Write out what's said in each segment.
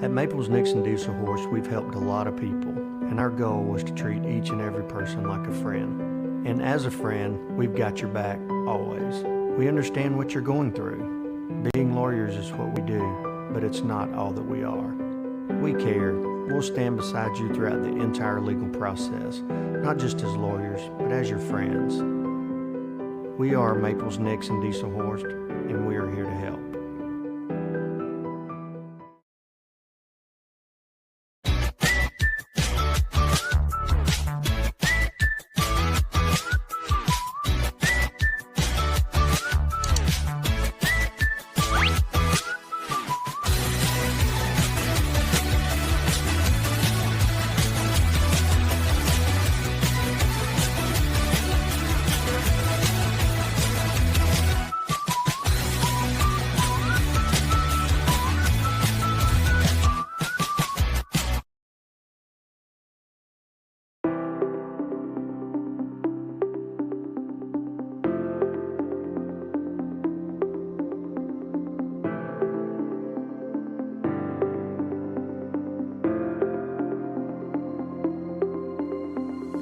At Maples Nixon Diesel Horse, we've helped a lot of people, and our goal was to treat each and every person like a friend. And as a friend, we've got your back, always. We understand what you're going through. Being lawyers is what we do, but it's not all that we are. We care. We'll stand beside you throughout the entire legal process, not just as lawyers, but as your friends. We are Maples Nixon Diesel Horse, and we are here to help.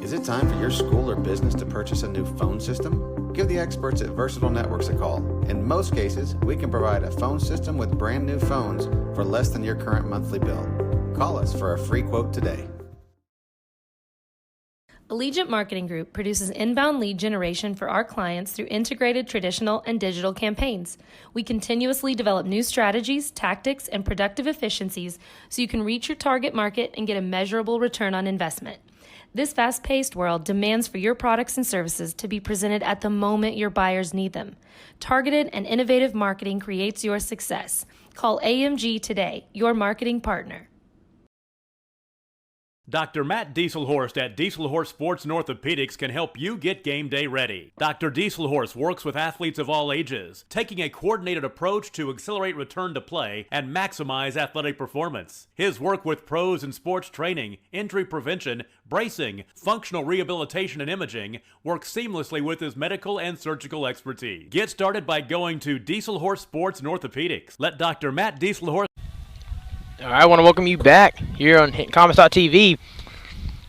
Is it time for your school or business to purchase a new phone system? Give the experts at Versatile Networks a call. In most cases, we can provide a phone system with brand new phones for less than your current monthly bill. Call us for a free quote today. Allegiant Marketing Group produces inbound lead generation for our clients through integrated traditional and digital campaigns. We continuously develop new strategies, tactics, and productive efficiencies so you can reach your target market and get a measurable return on investment. This fast-paced world demands for your products and services to be presented at the moment your buyers need them. Targeted and innovative marketing creates your success. Call AMG today, your marketing partner. Dr. Matt Dieselhorst at Dieselhorst Sports and Orthopedics can help you get game day ready. Dr. Dieselhorst works with athletes of all ages, taking a coordinated approach to accelerate return to play and maximize athletic performance. His work with pros in sports training, injury prevention, bracing, functional rehabilitation, and imaging works seamlessly with his medical and surgical expertise. Get started by going to Dieselhorst Sports and Orthopedics. Let Dr. Matt Dieselhorst. All right, I want to welcome you back here on HintonComets.tv.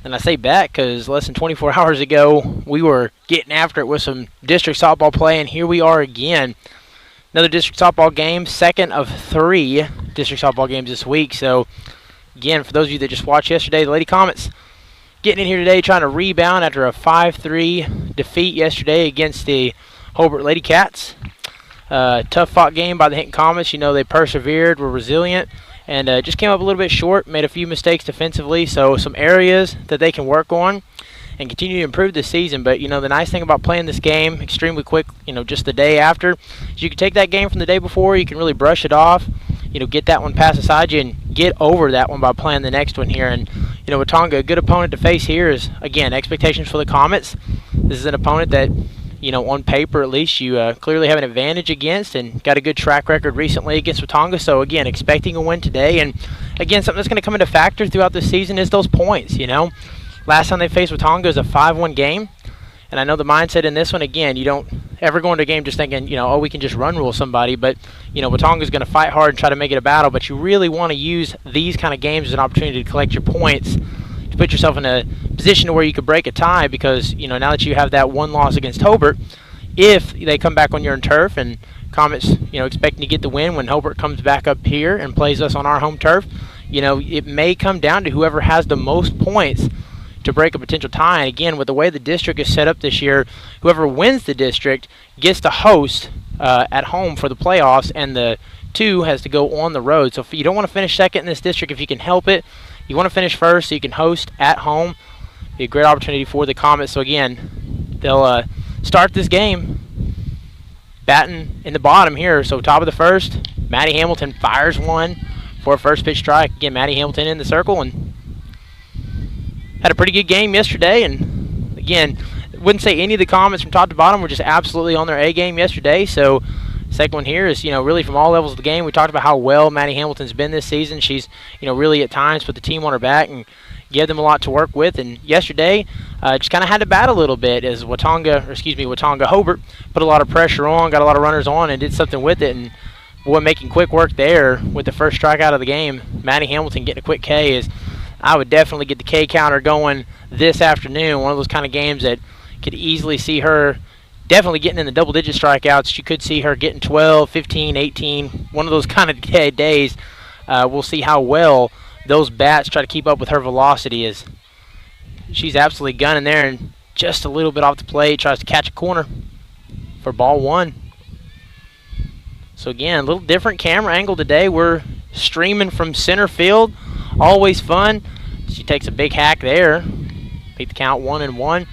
And I say back because less than 24 hours ago, we were getting after it with some district softball play, and here we are again. Another district softball game, second of 3 district softball games this week. So, again, for those of you that just watched yesterday, the Lady Comets getting in here today trying to rebound after a 5-3 defeat yesterday against the Hobart Lady Cats. Tough fought game by the Hinton Comets. You know, they persevered, were resilient, and just came up a little bit short, made a few mistakes defensively, so some areas that they can work on and continue to improve this season. But, you know, the nice thing about playing this game extremely quick, you know, just the day after, is you can take that game from the day before, you can really brush it off, you know, get that one past aside you and get over that one by playing the next one here. And, you know, Watonga, a good opponent to face here is, again, expectations for the Comets. This is an opponent that, you know, on paper at least, you clearly have an advantage against and got a good track record recently against Watonga. So, again, expecting a win today. And, again, something that's going to come into factor throughout the season is those points, you know. Last time they faced Watonga was a 5-1 game. And I know the mindset in this one, again, you don't ever go into a game just thinking, you know, oh, we can just run rule somebody. But, you know, Watonga's going to fight hard and try to make it a battle. But you really want to use these kind of games as an opportunity to collect your points, to put yourself in a position to where you could break a tie, because, you know, now that you have that one loss against Hobart, if they come back on your own turf, and Comets, you know, expecting to get the win when Hobart comes back up here and plays us on our home turf, you know, it may come down to whoever has the most points to break a potential tie. And again, with the way the district is set up this year, whoever wins the district gets to host at home for the playoffs, and the 2 has to go on the road. So if you don't want to finish second in this district if you can help it, you want to finish first so you can host at home. Be a great opportunity for the Comets. So again, they'll start this game batting in the bottom here. So top of the first, Maddie Hamilton fires one for a first pitch strike. Again, Maddie Hamilton in the circle and had a pretty good game yesterday. And again, wouldn't say any of the Comets from top to bottom were just absolutely on their A game yesterday. So second one here is, you know, really from all levels of the game. We talked about how well Maddie Hamilton's been this season. She's, you know, really at times put the team on her back and gave them a lot to work with. And yesterday, just kind of had to bat a little bit as Watonga Hobart put a lot of pressure on, got a lot of runners on, and did something with it. And boy, making quick work there with the first strikeout of the game. Maddie Hamilton getting a quick K is, I would definitely get the K counter going this afternoon. One of those kind of games that could easily see her definitely getting in the double-digit strikeouts. You could see her getting 12, 15, 18, one of those kind of days. We'll see how well those bats try to keep up with her velocity, as she's absolutely gunning there and just a little bit off the plate, tries to catch a corner for ball one. So again, a little different camera angle today. We're streaming from center field, always fun. She takes a big hack there. Beat the count 1-1.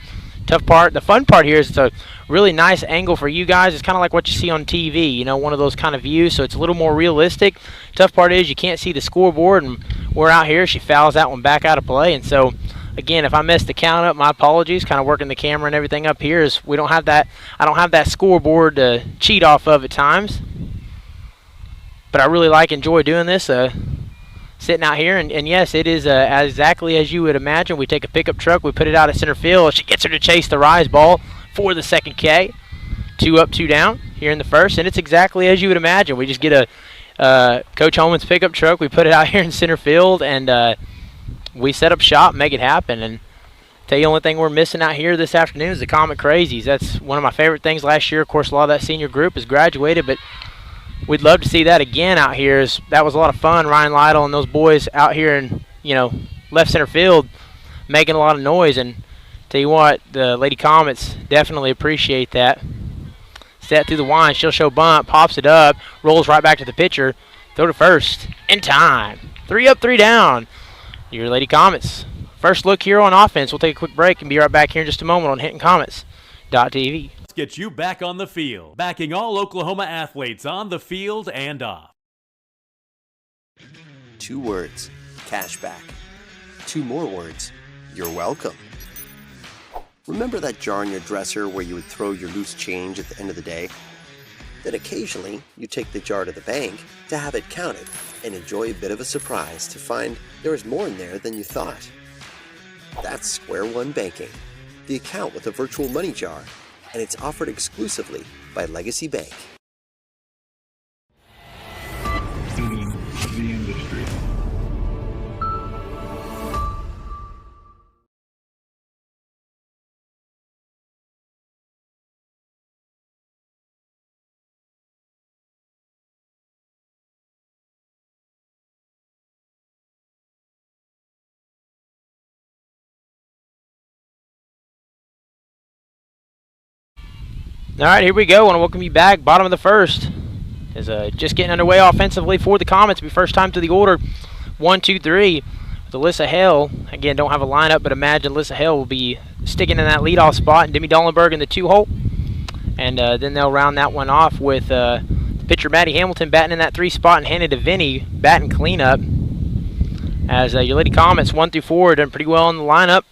Tough part, the fun part here is it's a really nice angle for you guys. It's kind of like what you see on TV, you know, one of those kind of views, so it's a little more realistic. Tough part is you can't see the scoreboard, and we're out here. She fouls that one back out of play, and so again, if I messed the count up, my apologies. Kind of working the camera and everything up here is we don't have that. I don't have that scoreboard to cheat off of at times, but I really enjoy doing this. Sitting out here, and yes, it is exactly as you would imagine. We take a pickup truck, we put it out at center field. She gets her to chase the rise ball for the second K. 2 up, 2 down here in the first, and it's exactly as you would imagine. We just get a Coach Holman's pickup truck, we put it out here in center field, and we set up shop, make it happen. And tell you, the only thing we're missing out here this afternoon is the Comet Crazies. That's one of my favorite things last year. Of course, a lot of that senior group has graduated, but we'd love to see that again out here. That was a lot of fun. Ryan Lytle and those boys out here in, left center field making a lot of noise. And tell you what, the Lady Comets definitely appreciate that. Set through the line, she'll show bunt, pops it up, rolls right back to the pitcher, throw to first, in time. 3 up, 3 down. Your Lady Comets. First look here on offense. We'll take a quick break and be right back here in just a moment on HintonComets.tv. Get you back on the field, backing all Oklahoma athletes on the field and off. 2 words, cash back. 2 more words, you're welcome. Remember that jar in your dresser where you would throw your loose change at the end of the day? Then occasionally, you take the jar to the bank to have it counted and enjoy a bit of a surprise to find there was more in there than you thought. That's Square One Banking, the account with a virtual money jar, and it's offered exclusively by Legacy Bank. The industry. All right, here we go. I want to welcome you back. Bottom of the first is just getting underway offensively for the Comets. Be first time to the order. 1, 2, 3. With Alyssa Hale. Again, don't have a lineup, but imagine Alyssa Hale will be sticking in that leadoff spot, and Demi Dollenberg in the 2-hole. And then they'll round that one off with the pitcher Maddie Hamilton batting in that 3 spot and handed to Vinny batting cleanup. As your Lady Comets 1 through 4 are done pretty well in the lineup,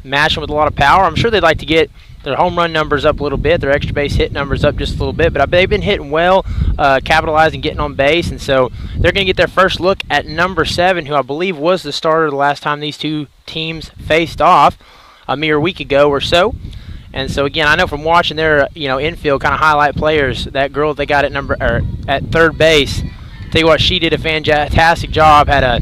matching with a lot of power. I'm sure they'd like to get their home run numbers up a little bit, their extra base hit numbers up just a little bit, but they've been hitting well, capitalizing, getting on base, and so they're going to get their first look at number 7, who I believe was the starter the last time these two teams faced off a mere week ago or so. And so again, I know from watching their infield kind of highlight players, that girl they got at third base, tell you what, she did a fantastic job. Had a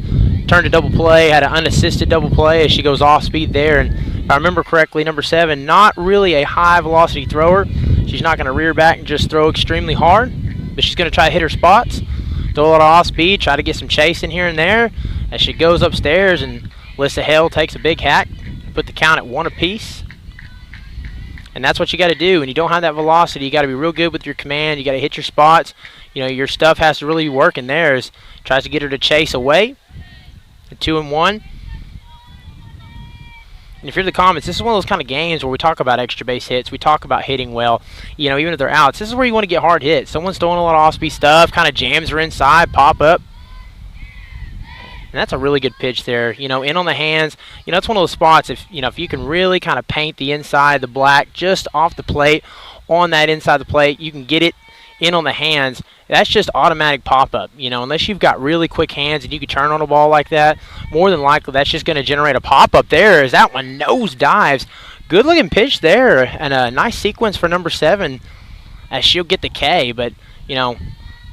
turn to double play, had an unassisted double play as she goes off speed there. And if I remember correctly, number 7, not really a high velocity thrower. She's not going to rear back and just throw extremely hard, but she's going to try to hit her spots, throw a lot of off speed, try to get some chase in here and there as she goes upstairs. And Alyssa Hale takes a big hack, put the count at 1 apiece. And that's what you got to do. When you don't have that velocity, you got to be real good with your command. You got to hit your spots. Your stuff has to really work in there. As tries to get her to chase away. 2-1. And if you're the Comets, this is one of those kind of games where we talk about extra base hits. We talk about hitting well. Even if they're outs, this is where you want to get hard hits. Someone's throwing a lot of off-speed stuff, kind of jams her inside, pop up. And that's a really good pitch there. In on the hands. It's one of those spots if you can really kind of paint the inside, the black, just off the plate, on that inside the plate, you can get it in on the hands. That's just automatic pop-up. Unless you've got really quick hands and you can turn on a ball like that, more than likely that's just going to generate a pop-up there as that one nose dives. Good-looking pitch there and a nice sequence for number 7 as she'll get the K. But,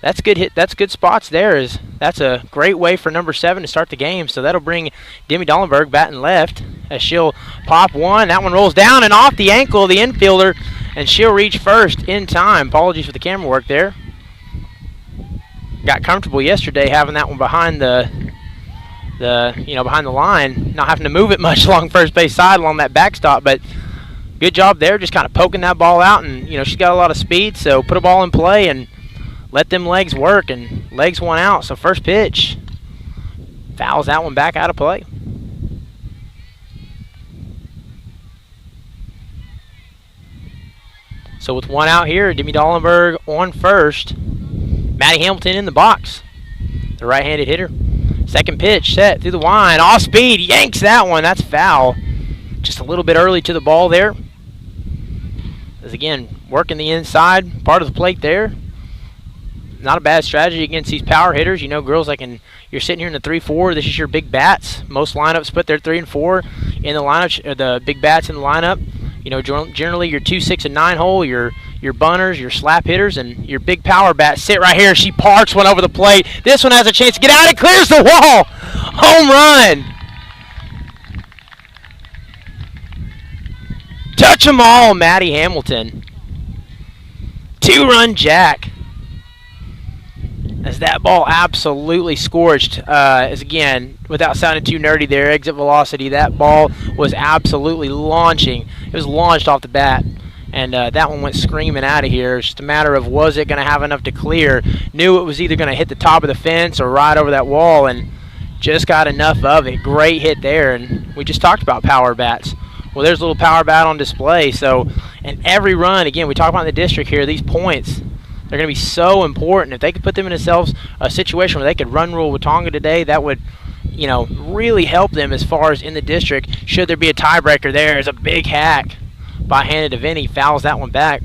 That's good hit. That's good spots there. That's a great way for number 7 to start the game. So that'll bring Demi Dollenberg batting left as she'll pop one. That one rolls down and off the ankle of the infielder, and she'll reach first in time. Apologies for the camera work there. Got comfortable yesterday having that one behind behind the line, not having to move it much along first base side along that backstop, but good job there, just kind of poking that ball out, and she's got a lot of speed, so put a ball in play and let them legs work, and legs one out. So first pitch fouls that one back out of play. So with one out here, Demi Dollenberg on first. Maddie Hamilton in the box, the right-handed hitter. Second pitch set through the line, off speed, yanks that one. That's foul. Just a little bit early to the ball there. As again, working the inside part of the plate there. Not a bad strategy against these power hitters. Girls, you're sitting here in the 3-4. This is your big bats. Most lineups put their 3 and 4 in the lineup, or the big bats in the lineup. Generally your 2, 6, and 9 hole, your bunters, your slap hitters, and your big power bats sit right here. She parks one over the plate. This one has a chance to get out. It clears the wall. Home run. Touch 'em all, Maddie Hamilton. 2-run jack. As that ball absolutely scorched, as again, without sounding too nerdy there, exit velocity, that ball was absolutely launching. It was launched off the bat, and that one went screaming out of here. It's just a matter of, was it going to have enough to clear? Knew it was either going to hit the top of the fence or right over that wall, and just got enough of it. Great hit there, and we just talked about power bats. Well, there's a little power bat on display. So, and every run, again, we talk about in the district here, these points, they're going to be so important. If they could put them in a situation where they could run rule Watonga today, that would, really help them as far as in the district. Should there be a tiebreaker there, is a big hack by Hannah DeVinny, fouls that one back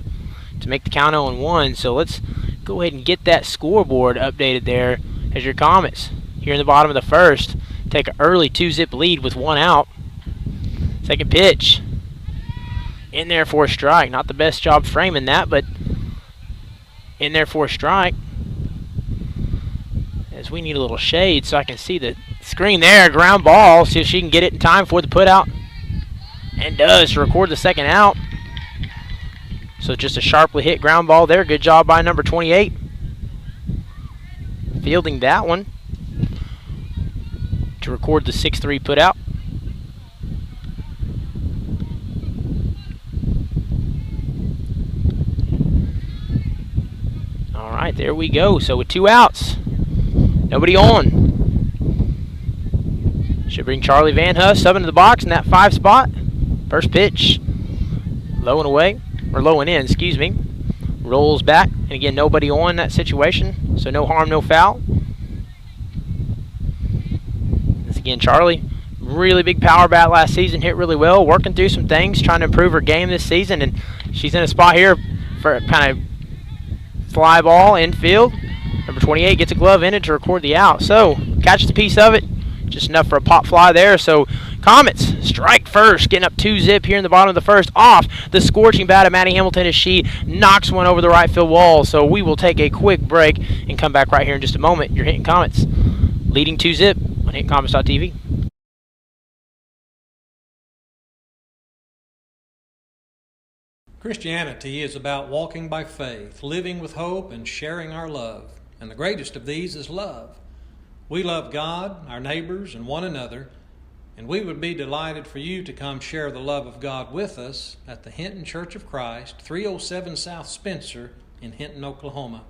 to make the count 0-1. So let's go ahead and get that scoreboard updated there as your Comets here in the bottom of the first take an early 2-zip lead with one out. Second pitch in there for a strike. Not the best job framing that, but in there for a strike. As we need a little shade so I can see the screen there. Ground ball. See if she can get it in time for the put out. And does to record the second out. So just a sharply hit ground ball there. Good job by number 28. Fielding that one to record the 6-3 put out. All right, there we go. So with 2 outs, nobody on. Should bring Charlie Van Huss up into the box in that 5 spot. First pitch, low and away, or low and in, excuse me. Rolls back, and again, nobody on in that situation, so no harm, no foul. This again, Charlie, really big power bat last season, hit really well, working through some things, trying to improve her game this season, and she's in a spot here for kind of fly ball infield. Number 28 gets a glove in it to record the out. So catches a piece of it, just enough for a pop fly there. So Comets strike first, getting up 2-zip here in the bottom of the first off the scorching bat of Maddie Hamilton as she knocks one over the right field wall. So we will take a quick break and come back right here in just a moment. You're Hinton Comets leading 2-zip on HintonComets.tv. Christianity is about walking by faith, living with hope, and sharing our love. And the greatest of these is love. We love God, our neighbors, and one another, and we would be delighted for you to come share the love of God with us at the Hinton Church of Christ, 307 South Spencer in Hinton, Oklahoma.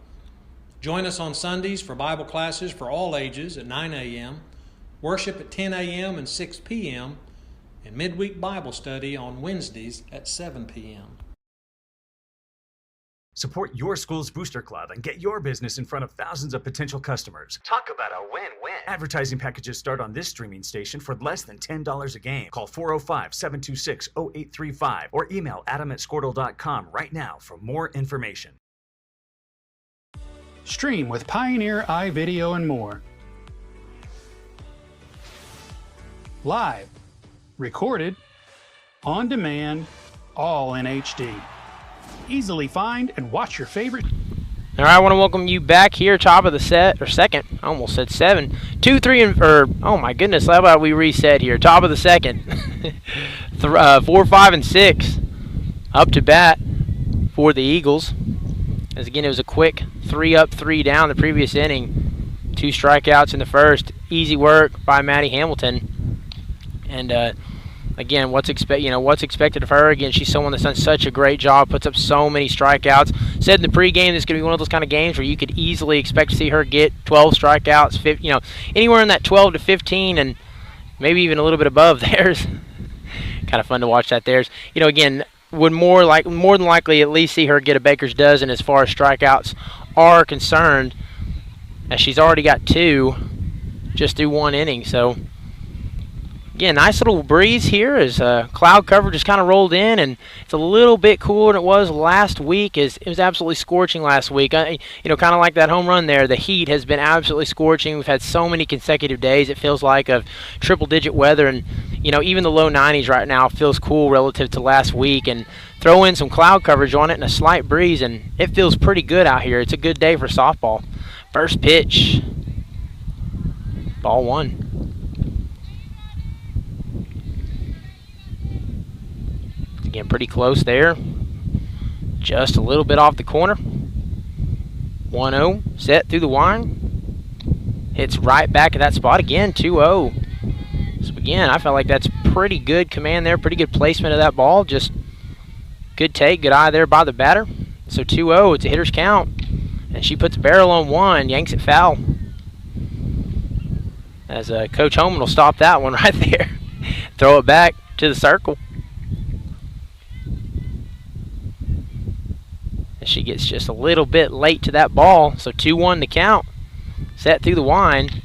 Join us on Sundays for Bible classes for all ages at 9 a.m., worship at 10 a.m. and 6 p.m., and midweek Bible study on Wednesdays at 7 p.m. Support your school's booster club and get your business in front of thousands of potential customers. Talk about a win-win. Advertising packages start on this streaming station for less than $10 a game. Call 405-726-0835 or email adam@squirtle.com right now for more information. Stream with Pioneer iVideo and more. Live, recorded, on demand, all in HD. Easily find and watch your favorite. All right, I want to welcome you back here, top of the second. I almost said 7. 2, 3, oh my goodness, how about we reset here? Top of the second. 4, 5, and 6 up to bat for the Eagles. As again, it was a quick 3 up, 3 down the previous inning. 2 strikeouts in the first. Easy work by Maddie Hamilton. And again, what's expected of her? Again, she's someone that's done such a great job, puts up so many strikeouts. Said in the pregame, this is going to be one of those kind of games where you could easily expect to see her get 12 strikeouts, anywhere in that 12 to 15, and maybe even a little bit above theirs. Kind of fun to watch that. Theirs, again, would more than likely at least see her get a baker's dozen as far as strikeouts are concerned, as she's already got 2 just through 1 inning. So again, nice little breeze here as cloud cover just kind of rolled in, and it's a little bit cooler than it was last week. It was absolutely scorching last week. Kind of like that home run there. The heat has been absolutely scorching. We've had so many consecutive days, it feels like, of triple-digit weather, and even the low 90s right now feels cool relative to last week. And throw in some cloud coverage on it and a slight breeze, and it feels pretty good out here. It's a good day for softball. First pitch, ball 1. Again, pretty close there. Just a little bit off the corner. 1-0, set through the line. Hits right back at that spot again, 2-0. So again, I felt like that's pretty good command there, pretty good placement of that ball. Just good take, good eye there by the batter. So 2-0, it's a hitter's count. And she puts a barrel on 1, yanks it foul. As Coach Holman will stop that one right there. Throw it back to the circle. And she gets just a little bit late to that ball, so 2-1 to count. Set through the line.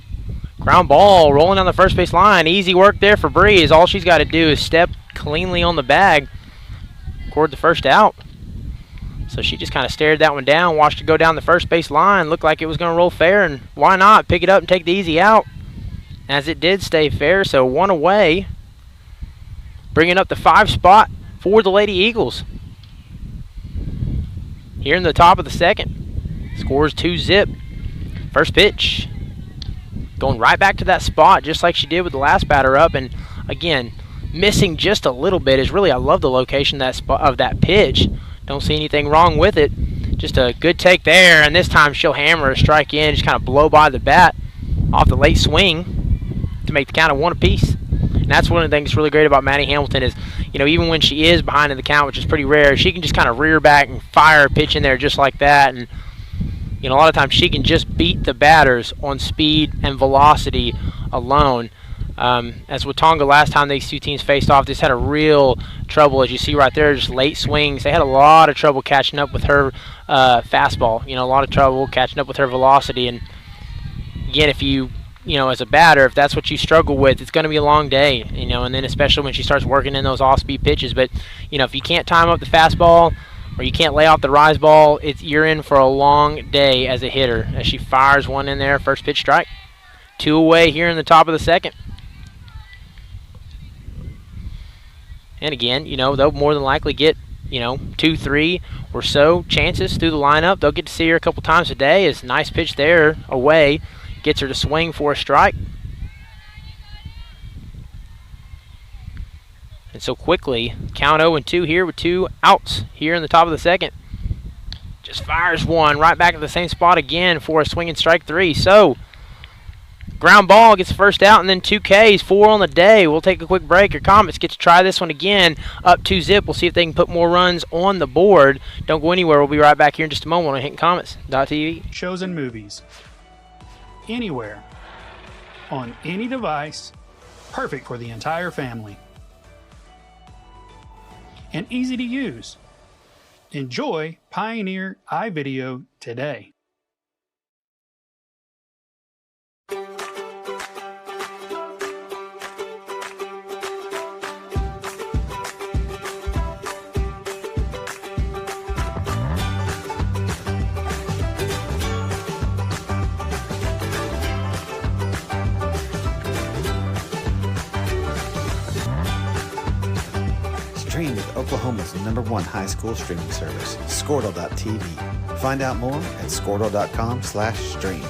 Ground ball rolling down the first base line. Easy work there for Breeze. All she's got to do is step cleanly on the bag. Record the first out. So she just kind of stared that one down, watched it go down the first base line. Looked like it was going to roll fair, and why not pick it up and take the easy out? As it did stay fair, so 1 away. Bringing up the 5 spot for the Lady Eagles. Here in the top of the second. Scores 2-zip. First pitch. Going right back to that spot just like she did with the last batter up. And again, missing just a little bit is really, I love the location of that pitch. Don't see anything wrong with it. Just a good take there. And this time she'll hammer a strike in. Just kind of blow by the bat off the late swing to make the count of 1 apiece. And that's one of the things that's really great about Maddie Hamilton is, even when she is behind in the count, which is pretty rare, she can just kind of rear back and fire a pitch in there just like that. And, a lot of times she can just beat the batters on speed and velocity alone. As Watonga, last time these two teams faced off, just had a real trouble, as you see right there, just late swings. They had a lot of trouble catching up with her fastball, a lot of trouble catching up with her velocity. And, again, if you as a batter, if that's what you struggle with, it's going to be a long day, and then especially when she starts working in those off-speed pitches. But, if you can't time up the fastball or you can't lay off the rise ball, you're in for a long day as a hitter. As she fires one in there, first pitch strike. 2 away here in the top of the second. And again, they'll more than likely get, 2, 3 or so chances through the lineup. They'll get to see her a couple times a day. It's a nice pitch there away. Gets her to swing for a strike. And so quickly, count 0-2 here with 2 outs here in the top of the second. Just fires one right back at the same spot again for a swinging strike 3. So, ground ball gets the first out, and then 2 Ks, 4 on the day. We'll take a quick break. Your Comets get to try this one again. Up 2-zip. We'll see if they can put more runs on the board. Don't go anywhere. We'll be right back here in just a moment on HintonComets.tv. Shows and movies. Anywhere. On any device. Perfect for the entire family. And easy to use. Enjoy Pioneer iVideo today. Stream with Oklahoma's #1 high school streaming service, Squirtle.tv. Find out more at squirtle.com/stream.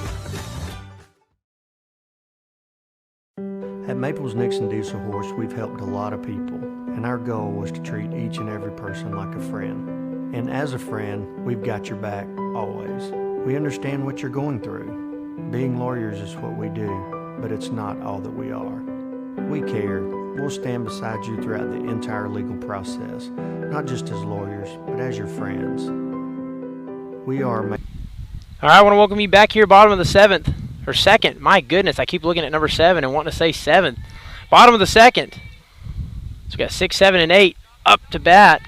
At Maples Nixon Diesel Horse, we've helped a lot of people, and our goal was to treat each and every person like a friend. And as a friend, we've got your back always. We understand what you're going through. Being lawyers is what we do, but it's not all that we are. We care. We'll stand beside you throughout the entire legal process, not just as lawyers, but as your friends. We are... All right, I want to welcome you back here, bottom of the seventh. Or second. My goodness, I keep looking at number 7 and wanting to say 7th. Bottom of the second. So we got 6, 7, and 8 up to bat.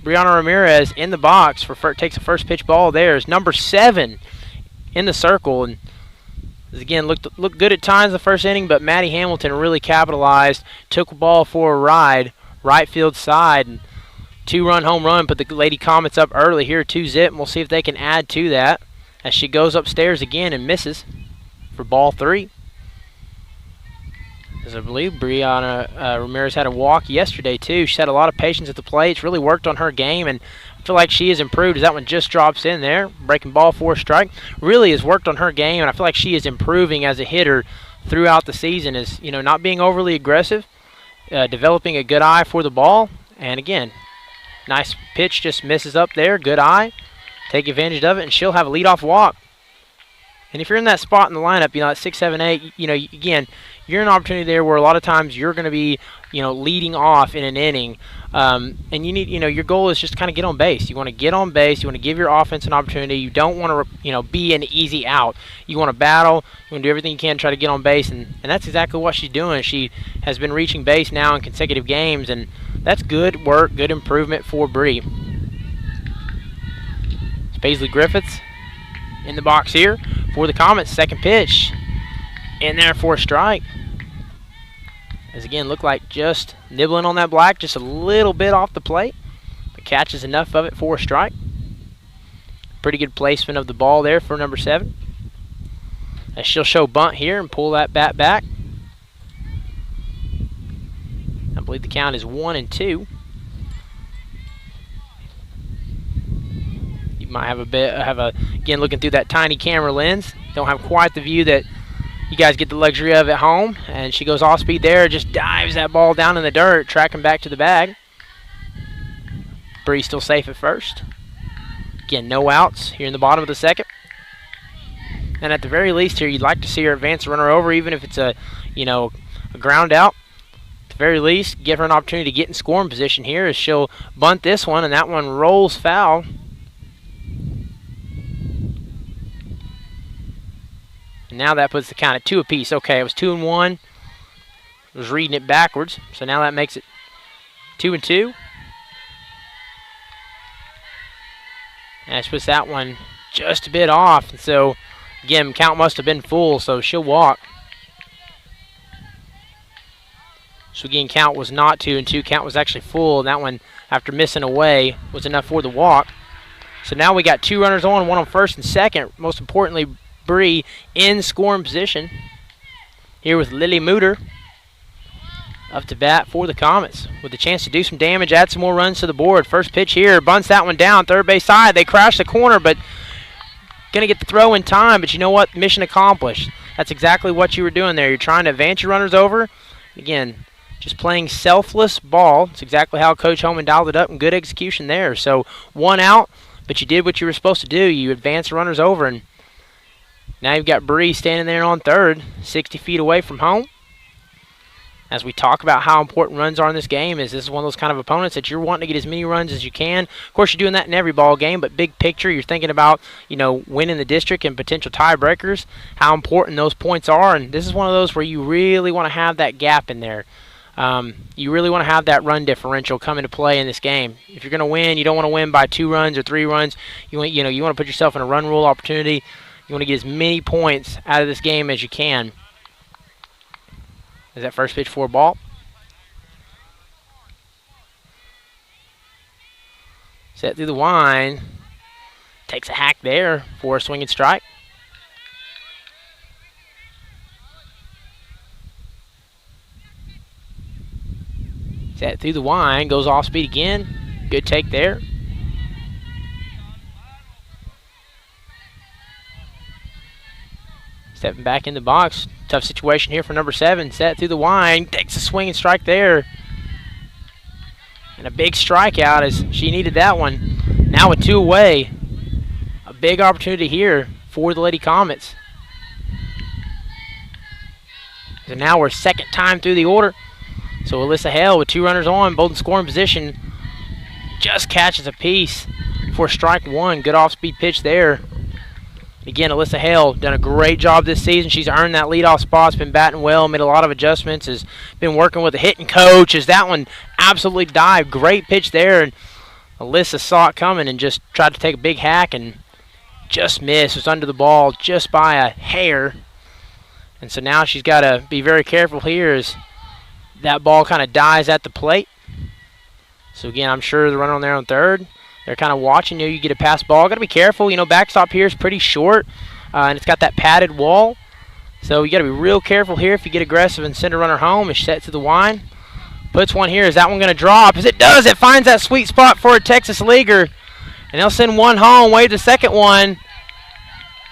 Brianna Ramirez in the box takes a first pitch ball there. Is number 7 in the circle, and again looked good at times the first inning, but Maddie Hamilton really capitalized, took the ball for a ride, right field side, and 2-run home run. Put the Lady Comets up early here, 2-zip, and we'll see if they can add to that as she goes upstairs again and misses for ball 3. As I believe Brianna Ramirez had a walk yesterday too. She had a lot of patience at the plate. It's really worked on her game, and I feel like she has improved as that one just drops in there. Breaking ball 4 strike. Really has worked on her game, and I feel like she is improving as a hitter throughout the season. Is not being overly aggressive, developing a good eye for the ball, and again, nice pitch just misses up there. Good eye. Take advantage of it, and she'll have a leadoff walk. And if you're in that spot in the lineup, at 6, 7, 8, again, you're in an opportunity there where a lot of times you're going to be, leading off in an inning. And you need, your goal is just to kind of get on base. You want to get on base. You want to give your offense an opportunity. You don't want to, be an easy out. You want to battle. You want to do everything you can to try to get on base. And that's exactly what she's doing. She has been reaching base now in consecutive games. And that's good work, good improvement for Bree. It's Paisley Griffiths in the box here for the Comets. Second pitch in there for a strike. As again, looked like just nibbling on that black, just a little bit off the plate, but catches enough of it for a strike. Pretty good placement of the ball there for number 7. As she'll show bunt here and pull that bat back. I believe the count is 1-2. Might have again, looking through that tiny camera lens, don't have quite the view that you guys get the luxury of at home. And she goes off speed there, just dives that ball down in the dirt, tracking back to the bag. Bree still safe at first. Again, no outs here in the bottom of the second. And at the very least here, you'd like to see her advance the runner over, even if it's a ground out. At the very least, give her an opportunity to get in scoring position here as she'll bunt this one, and that one rolls foul. And now that puts the count at 2 apiece. Okay, it was 2-1. I was reading it backwards, so now that makes it 2-2. And she puts that one just a bit off. And so, again, count must have been full, so she'll walk. So, again, count was not 2-2. Count was actually full, and that one, after missing away, was enough for the walk. So now we got 2 runners on, 1 on first and second. Most importantly, Bree in scoring position here with Lily Mooter up to bat for the Comets with a chance to do some damage, add some more runs to the board. First pitch here, bunts that one down, third base side. They crash the corner, but going to get the throw in time. But you know what? Mission accomplished. That's exactly what you were doing there. You're trying to advance your runners over. Again, just playing selfless ball. It's exactly how Coach Holman dialed it up, and good execution there. So 1 out, but you did what you were supposed to do. You advanced the runners over, and now you've got Bree standing there on third, 60 feet away from home. As we talk about how important runs are in this game, this is one of those kind of opponents that you're wanting to get as many runs as you can. Of course, you're doing that in every ball game, but big picture, you're thinking about, winning the district and potential tiebreakers, how important those points are. And this is one of those where you really want to have that gap in there. You really want to have that run differential come into play in this game. If you're going to win, you don't want to win by 2 runs or 3 runs. You want to put yourself in a run rule opportunity. You want to get as many points out of this game as you can. Is that first pitch for a ball? Set through the line. Takes a hack there for a swinging strike. Set through the line. Goes off speed again. Good take there. Stepping back in the box. Tough situation here for number 7. Set through the wine. Takes a swing and strike there. And a big strikeout as she needed that one. Now with 2 away. A big opportunity here for the Lady Comets. So now we're second time through the order. So Alyssa Hale with 2 runners on, both in scoring position. Just catches a piece for strike 1. Good off-speed pitch there. Again, Alyssa Hale done a great job this season. She's earned that leadoff spot. Has been batting well, made a lot of adjustments. Has been working with a hitting coach. As that one absolutely dived. Great pitch there. And Alyssa saw it coming and just tried to take a big hack and just missed. Was under the ball just by a hair. And so now she's got to be very careful here as that ball kind of dies at the plate. So again, I'm sure the runner on there on third, they're kind of watching you. You get a pass ball. Got to be careful. You know, backstop here is pretty short, and it's got that padded wall. So you got to be real careful here if you get aggressive and send a runner home. It's set to the wine. Puts one here. Is that one going to drop? As it does, it finds that sweet spot for a Texas leaguer. And they'll send one home, wave the second one.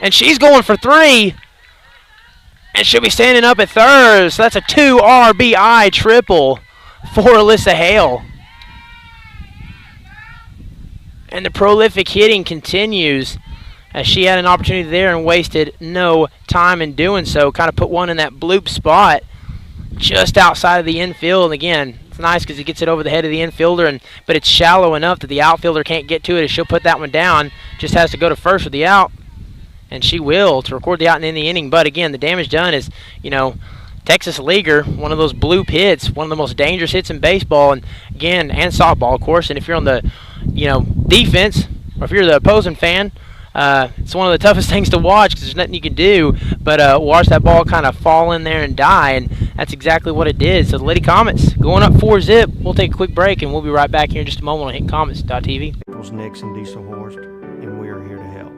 And she's going for 3. And she'll be standing up at third. So that's a 2 RBI triple for Alyssa Hale. And the prolific hitting continues as she had an opportunity there and wasted no time in doing so. Kind of put one in that bloop spot just outside of the infield. And again, it's nice because he gets it over the head of the infielder, but it's shallow enough that the outfielder can't get to it. As she'll put that one down, just has to go to first with the out. And she will to record the out and end the inning. But again, the damage done is, you know, Texas leaguer, one of those bloop hits, one of the most dangerous hits in baseball, and again, and softball, of course. And if you're on the, you know, defense, or if you're the opposing fan, it's one of the toughest things to watch because there's nothing you can do but watch that ball kind of fall in there and die, and that's exactly what it did. So the Lady Comets going up 4-zip. We'll take a quick break, and we'll be right back here in just a moment on HintonComets.tv. Nichols, Nixon, Diesel Horst, and we are here to help.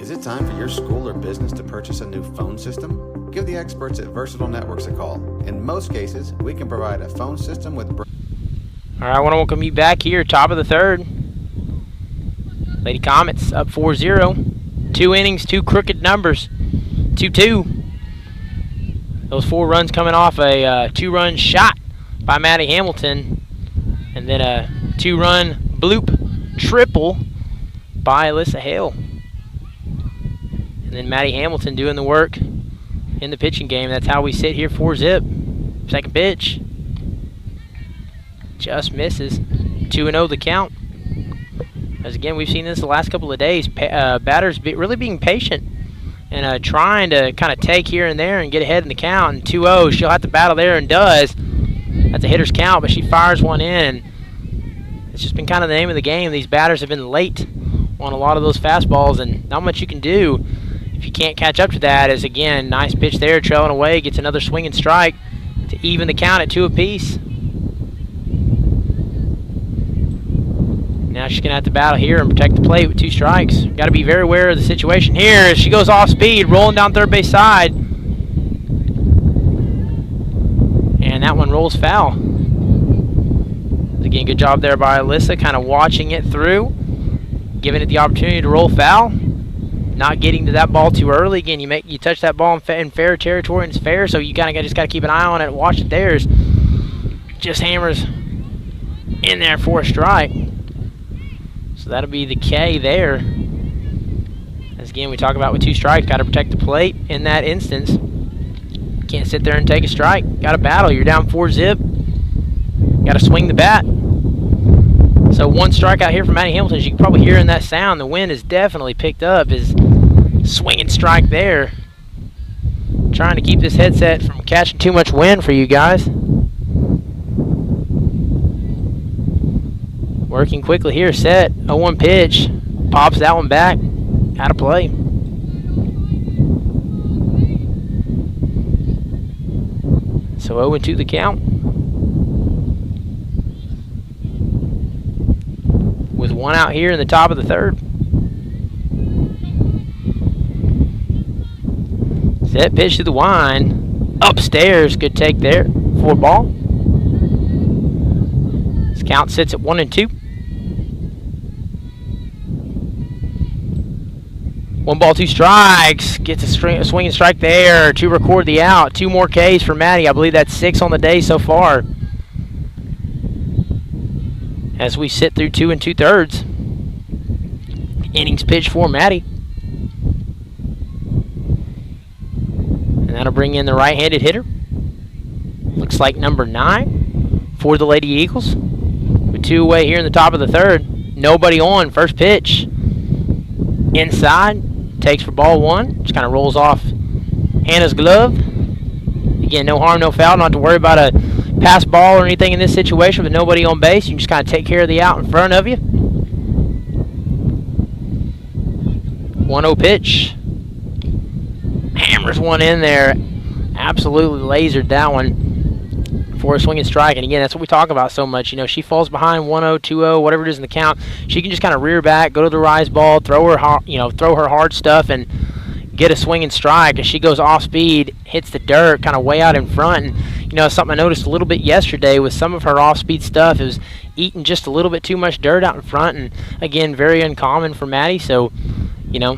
Is it time for your school or business to purchase a new phone system? Give the experts at Versatile Networks a call. In most cases, we can provide a phone system with... All right, I want to welcome you back here, top of the third. Lady Comets up 4-0. 2 innings, 2 crooked numbers. 2-2. Those 4 runs coming off a 2-run shot by Maddie Hamilton. And then a 2-run bloop triple by Alyssa Hale. And then Maddie Hamilton doing the work in the pitching game. That's how we sit here, 4-zip. Second pitch. Just misses. 2-0 the count. As again, we've seen this the last couple of days. Batters really being patient and trying to kind of take here and there and get ahead in the count. And 2-0, she'll have to battle there and does. That's a hitter's count, but she fires one in. And it's just been kind of the name of the game. These batters have been late on a lot of those fastballs, and not much you can do if you can't catch up to that. As again, nice pitch there, trailing away, gets another swing and strike to even the count at 2 apiece. Now she's going to have to battle here and protect the plate with 2 strikes. Got to be very aware of the situation here as she goes off speed, rolling down third base side. And that one rolls foul. Again, good job there by Alyssa, kind of watching it through, giving it the opportunity to roll foul. Not getting to that ball too early. Again, you touch that ball in fair territory and it's fair, so you kind of just got to keep an eye on it and watch it there. Just hammers in there for a strike. So that'll be the K there. As again, we talk about with 2 strikes, got to protect the plate in that instance. Can't sit there and take a strike. Got to battle. You're down 4-zip. Got to swing the bat. So one strikeout here from Maddie Hamilton. As you can probably hear in that sound, the wind has definitely picked up. His swinging strike there. Trying to keep this headset from catching too much wind for you guys. Working quickly here, set, 0-1 pitch. Pops that one back, out of play. So 0-2 the count. With one out here in the top of the third. Set pitch to the wind. Upstairs, good take there. 4 ball. This count sits at 1-2. 1 ball, 2 strikes. Gets a swinging strike there to record the out. 2 more Ks for Maddie. I believe that's 6 on the day so far. As we sit through 2 2/3. Innings pitched for Maddie. And that'll bring in the right-handed hitter. Looks like number 9 for the Lady Eagles. With 2 away here in the top of the third. Nobody on. First pitch. Inside. Takes for ball 1. Just kind of rolls off Hannah's glove. Again, no harm, no foul. Not to worry about a pass ball or anything in this situation with nobody on base. You can just kind of take care of the out in front of you. 1-0 pitch. Hammers one in there. Absolutely lasered that one for a swinging strike. And again, that's what we talk about so much. You know, she falls behind 1-0, 2-0, whatever it is in the count. She can just kind of rear back, go to the rise ball, throw her hard stuff, and get a swinging strike. As she goes off speed, hits the dirt, kind of way out in front. And you know, something I noticed a little bit yesterday with some of her off speed stuff, it was eating just a little bit too much dirt out in front. And again, very uncommon for Maddie. So, you know,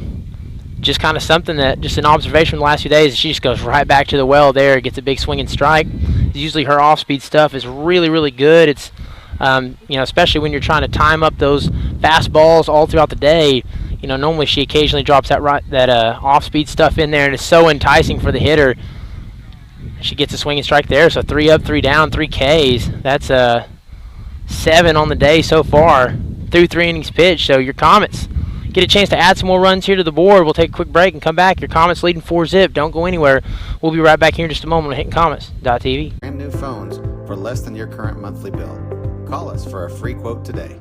just kind of something that, just an observation from the last few days, she just goes right back to the well there, gets a big swinging strike. Usually her off-speed stuff is really, really good. It's, you know, especially when you're trying to time up those fast balls all throughout the day. You know, normally she occasionally drops that off-speed stuff in there, and it's so enticing for the hitter. She gets a swinging strike there, so 3 up, 3 down, 3 Ks. That's 7 on the day so far through 3 innings pitched. So your Comets get a chance to add some more runs here to the board. We'll take a quick break and come back. Your Comets leading 4-zip. Don't go anywhere. We'll be right back here in just a moment on HintonComets.tv. Brand new phones for less than your current monthly bill. Call us for a free quote today.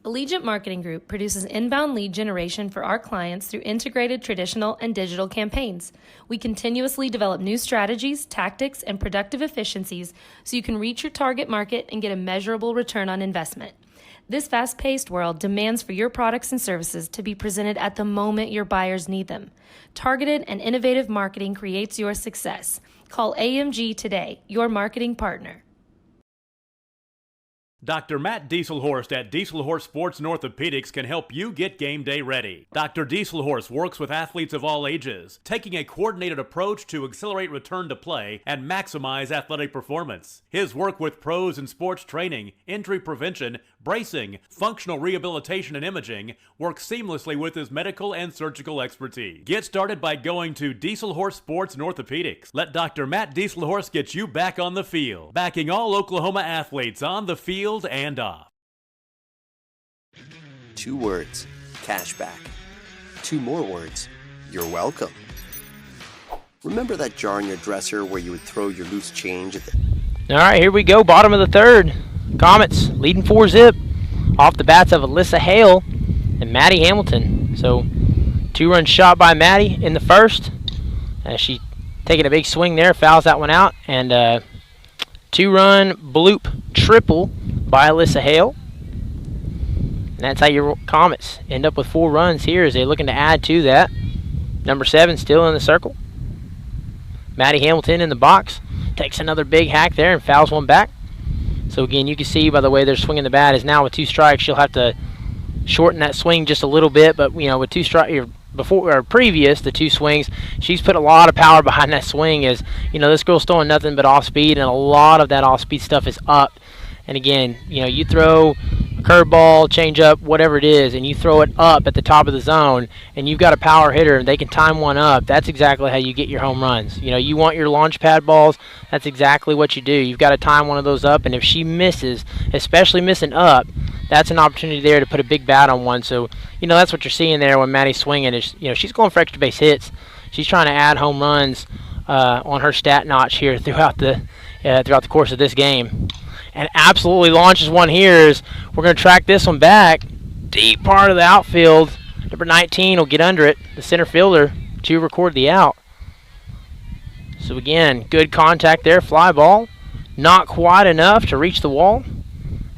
Allegiant Marketing Group produces inbound lead generation for our clients through integrated traditional and digital campaigns. We continuously develop new strategies, tactics, and productive efficiencies so you can reach your target market and get a measurable return on investment. This fast-paced world demands for your products and services to be presented at the moment your buyers need them. Targeted and innovative marketing creates your success. Call AMG today, your marketing partner. Dr. Matt Dieselhorst at Dieselhorst Sports and Orthopedics can help you get game day ready. Dr. Dieselhorst works with athletes of all ages, taking a coordinated approach to accelerate return to play and maximize athletic performance. His work with pros in sports training, injury prevention, bracing, functional rehabilitation, and imaging works seamlessly with his medical and surgical expertise. Get started by going to Dieselhorst Sports and Orthopedics. Let Dr. Matt Dieselhorst get you back on the field, backing all Oklahoma athletes on the field and off. 2 words, cashback. 2 more words, you're welcome. Remember that jar in your dresser where you would throw your loose change at the... All right, here we go. Bottom of the third. Comets leading 4-zip off the bats of Alyssa Hale and Maddie Hamilton. So 2-run shot by Maddie in the first. She taking a big swing there, fouls that one out. And 2-run bloop triple by Alyssa Hale. And that's how your Comets end up with 4 runs here as they're looking to add to that. Number 7 still in the circle. Maddie Hamilton in the box. Takes another big hack there and fouls one back. So again, you can see by the way they're swinging the bat is now with 2 strikes. She'll have to shorten that swing just a little bit. But, you know, with 2 strikes, before or previous the 2 swings, she's put a lot of power behind that swing. As you know, this girl's throwing nothing but off speed, and a lot of that off speed stuff is up. And again, you know, you throw curveball, changeup, whatever it is, and you throw it up at the top of the zone, and you've got a power hitter, and they can time one up, that's exactly how you get your home runs. You know, you want your launch pad balls, that's exactly what you do. You've got to time one of those up, and if she misses, especially missing up, that's an opportunity there to put a big bat on one. So, you know, that's what you're seeing there when Maddie's swinging. Is, you know, she's going for extra base hits. She's trying to add home runs on her stat notch here throughout the course of this game. And absolutely launches one here. As we're going to track this one back. Deep part of the outfield. Number 19 will get under it, the center fielder, to record the out. So again, good contact there, fly ball. Not quite enough to reach the wall.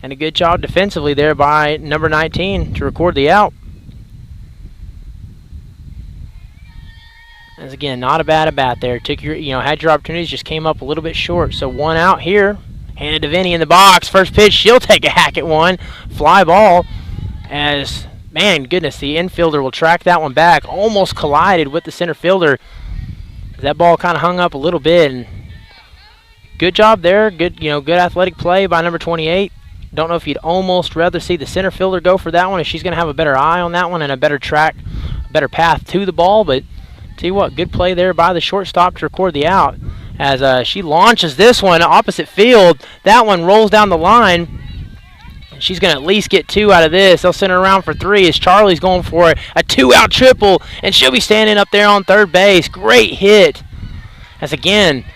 And a good job defensively there by number 19 to record the out. As again, not a bad at bat there. Took your, had your opportunities, just came up a little bit short. So one out here. Handed to Vinny in the box. First pitch, she'll take a hack at one. Fly ball. As, man, goodness, the infielder will track that one back. Almost collided with the center fielder. That ball kind of hung up a little bit. And good job there. Good athletic play by number 28. Don't know if you'd almost rather see the center fielder go for that one, if she's going to have a better eye on that one and a better track, a better path to the ball. But tell you what, good play there by the shortstop to record the out. As she launches this one opposite field. That one rolls down the line. She's going to at least get 2 out of this. They'll send her around for 3 as Charlie's going for a 2-out triple, and she'll be standing up there on third base. Great hit. As again,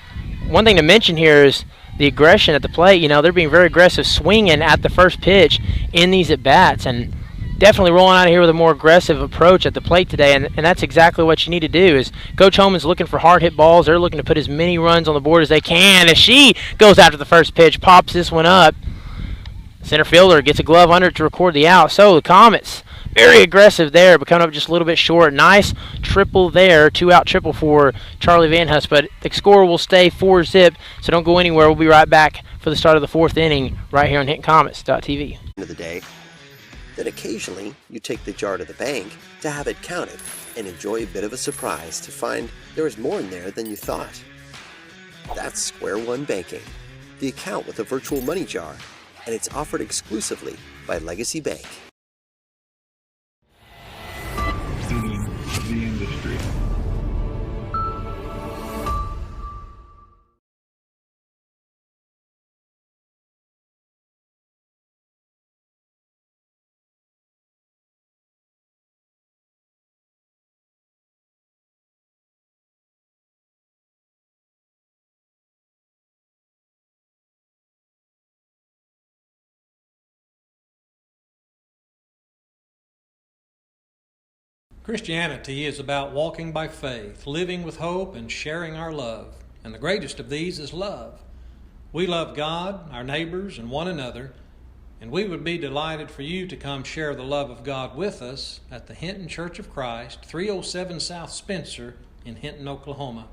one thing to mention here is the aggression at the plate. You know, they're being very aggressive swinging at the first pitch in these at-bats, and definitely rolling out of here with a more aggressive approach at the plate today, and that's exactly what you need to do. Is Coach Holman's looking for hard hit balls. They're looking to put as many runs on the board as they can. As she goes after the first pitch, pops this one up. Center fielder gets a glove under it to record the out. So the Comets, very aggressive there, but coming up just a little bit short. Nice triple there, 2-out triple for Charlie Van Hust, but the score will stay 4-zip, so don't go anywhere. We'll be right back for the start of the 4th inning right here on HintonComets.tv. End of the day. Then occasionally, you take the jar to the bank to have it counted and enjoy a bit of a surprise to find there is more in there than you thought. That's Square One Banking, the account with a virtual money jar, and it's offered exclusively by Legacy Bank. Studying the industry. Christianity is about walking by faith, living with hope, and sharing our love. And the greatest of these is love. We love God, our neighbors, and one another, and we would be delighted for you to come share the love of God with us at the Hinton Church of Christ, 307 South Spencer in Hinton, Oklahoma.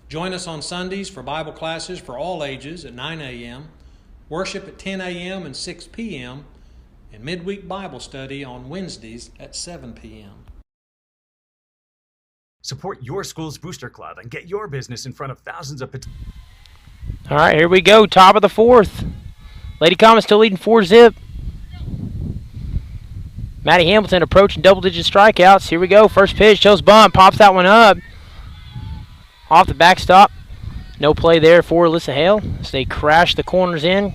Join us on Sundays for Bible classes for all ages at 9 a.m., worship at 10 a.m. and 6 p.m., and midweek Bible study on Wednesdays at 7 p.m. Support your school's booster club and get your business in front of thousands of All right, here we go. Top of the 4th. Lady Comets still leading 4-zip. Maddie Hamilton approaching double-digit strikeouts. Here we go. First pitch, shows bunt, pops that one up. Off the backstop. No play there for Alyssa Hale. So they crash the corners in.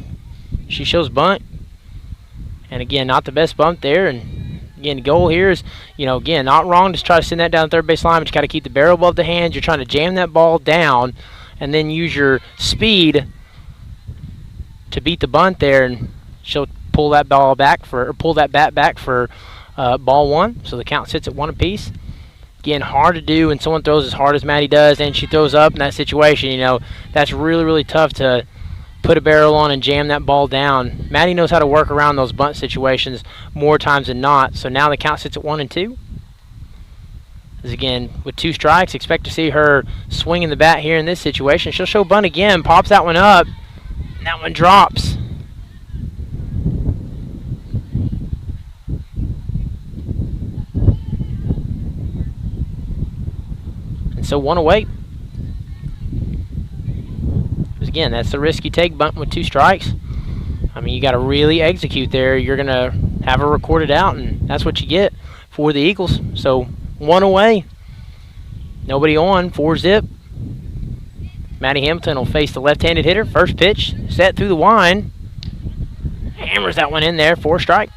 She shows bunt. And again, not the best bump there. And again, the goal here is, again, not wrong to try to send that down the third base line, but you got to keep the barrel above the hands. You're trying to jam that ball down and then use your speed to beat the bunt there, and she'll pull that bat back for ball 1. So the count sits at 1 apiece. Again, hard to do when someone throws as hard as Maddie does and she throws up in that situation. That's really, really tough to put a barrel on and jam that ball down. Maddie knows how to work around those bunt situations more times than not. So now the count sits at 1 and 2. As again, with 2 strikes, expect to see her swinging the bat here in this situation. She'll show bunt again, pops that one up, and that one drops. And so 1 away. Again, that's the risk you take, bunting with 2 strikes. mean, you got to really execute there. You're going to have her recorded out, and that's what you get for the Eagles. So 1 away. Nobody on. 4-zip. Maddie Hamilton will face the left-handed hitter. First pitch, set through the wind. Hammers that one in there. 4 strike.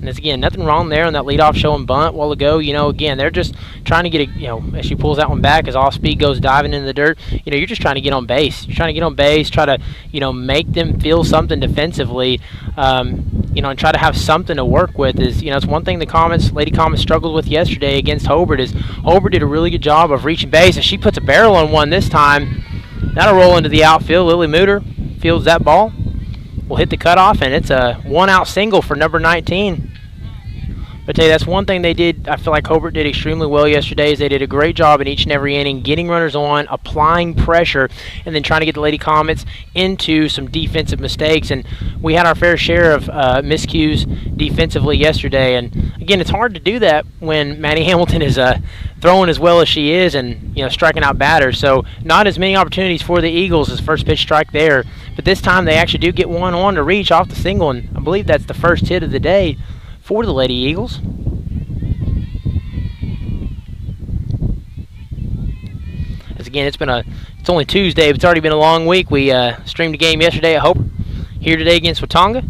And it's, again, nothing wrong there on that leadoff showing bunt a while ago. You know, again, they're just trying to get as she pulls that one back, as off speed goes diving in the dirt, you're just trying to get on base. You're trying to get on base, try to, make them feel something defensively, and try to have something to work with. It's one thing Lady Comets struggled with yesterday against Hobart is Hobart did a really good job of reaching base, and she puts a barrel on one this time. That'll roll into the outfield. Lily Mooter fields that ball. Will hit the cutoff, and it's a 1-out single for number 19. But I tell you, that's one thing they did. I feel like Hobart did extremely well yesterday. Is they did a great job in each and every inning, getting runners on, applying pressure, and then trying to get the Lady Comets into some defensive mistakes. And we had our fair share of miscues defensively yesterday. And again, it's hard to do that when Maddie Hamilton is throwing as well as she is, and striking out batters. So not as many opportunities for the Eagles as first pitch strike there. But this time they actually do get one on to reach off the single, and I believe that's the first hit of the day for the Lady Eagles. As again, it's only Tuesday, but it's already been a long week. We streamed a game yesterday at Hope, here today against Watonga.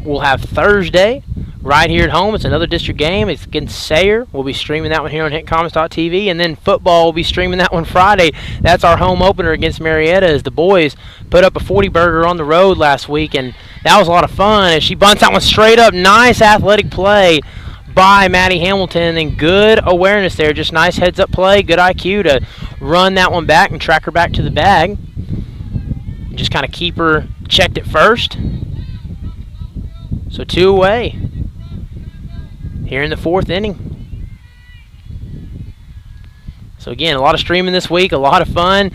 We'll have Thursday right here at home. It's another district game. It's against Sayre. We'll be streaming that one here on HintCommons.tv, and then football will be streaming that one Friday. That's our home opener against Marietta, as the boys put up a 40-burger on the road last week, and that was a lot of fun as she bunts that one straight up. Nice athletic play by Maddie Hamilton, and good awareness there. Just nice heads-up play, good IQ to run that one back and track her back to the bag. Just kind of keep her checked at first. So 2 away here in the 4th inning. So again, a lot of streaming this week, a lot of fun.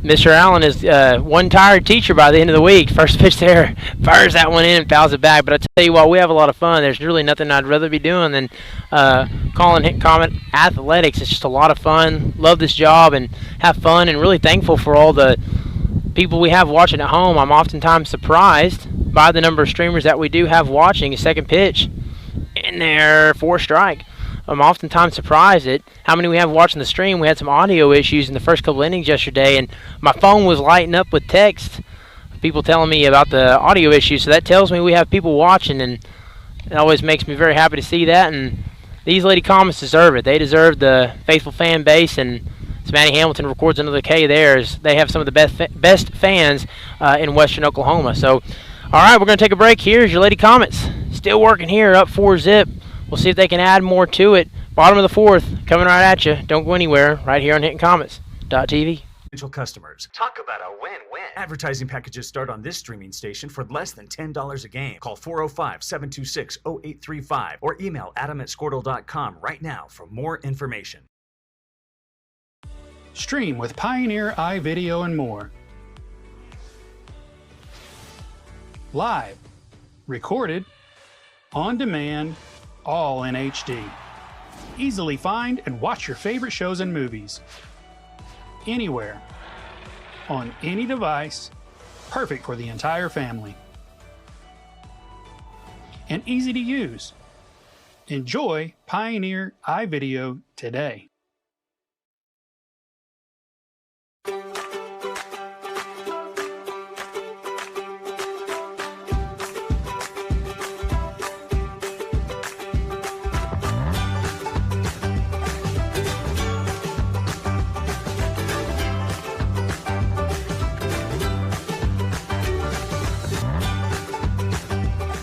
Mr. Allen is one tired teacher by the end of the week. First pitch there, fires that one in and fouls it back. But I tell you what, we have a lot of fun. There's really nothing I'd rather be doing than calling Hit Comet athletics. It's just a lot of fun. Love this job and have fun, and really thankful for all the people we have watching at home. I'm oftentimes surprised by the number of streamers that we do have watching. A second pitch in there, 4 strike. I'm oftentimes surprised at how many we have watching the stream. We had some audio issues in the first couple innings yesterday, and my phone was lighting up with text, people telling me about the audio issues. So that tells me we have people watching, and it always makes me very happy to see that. And these Lady Comets deserve it. They deserve the faithful fan base, and as Maddie Hamilton records another K there, as they have some of the best fans in western Oklahoma. So, all right, we're going to take a break. Here's your Lady Comets. Still working here, up 4-zip. We'll see if they can add more to it. Bottom of the 4th, coming right at you. Don't go anywhere, right here on HitCommons.tv. Potential customers. Talk about a win-win. Advertising packages start on this streaming station for less than $10 a game. Call 405-726-0835 or email adam@squirtle.com right now for more information. Stream with Pioneer iVideo and more. Live, recorded, on demand, all in HD. Easily find and watch your favorite shows and movies. Anywhere, on any device, perfect for the entire family. And easy to use. Enjoy Pioneer iVideo today.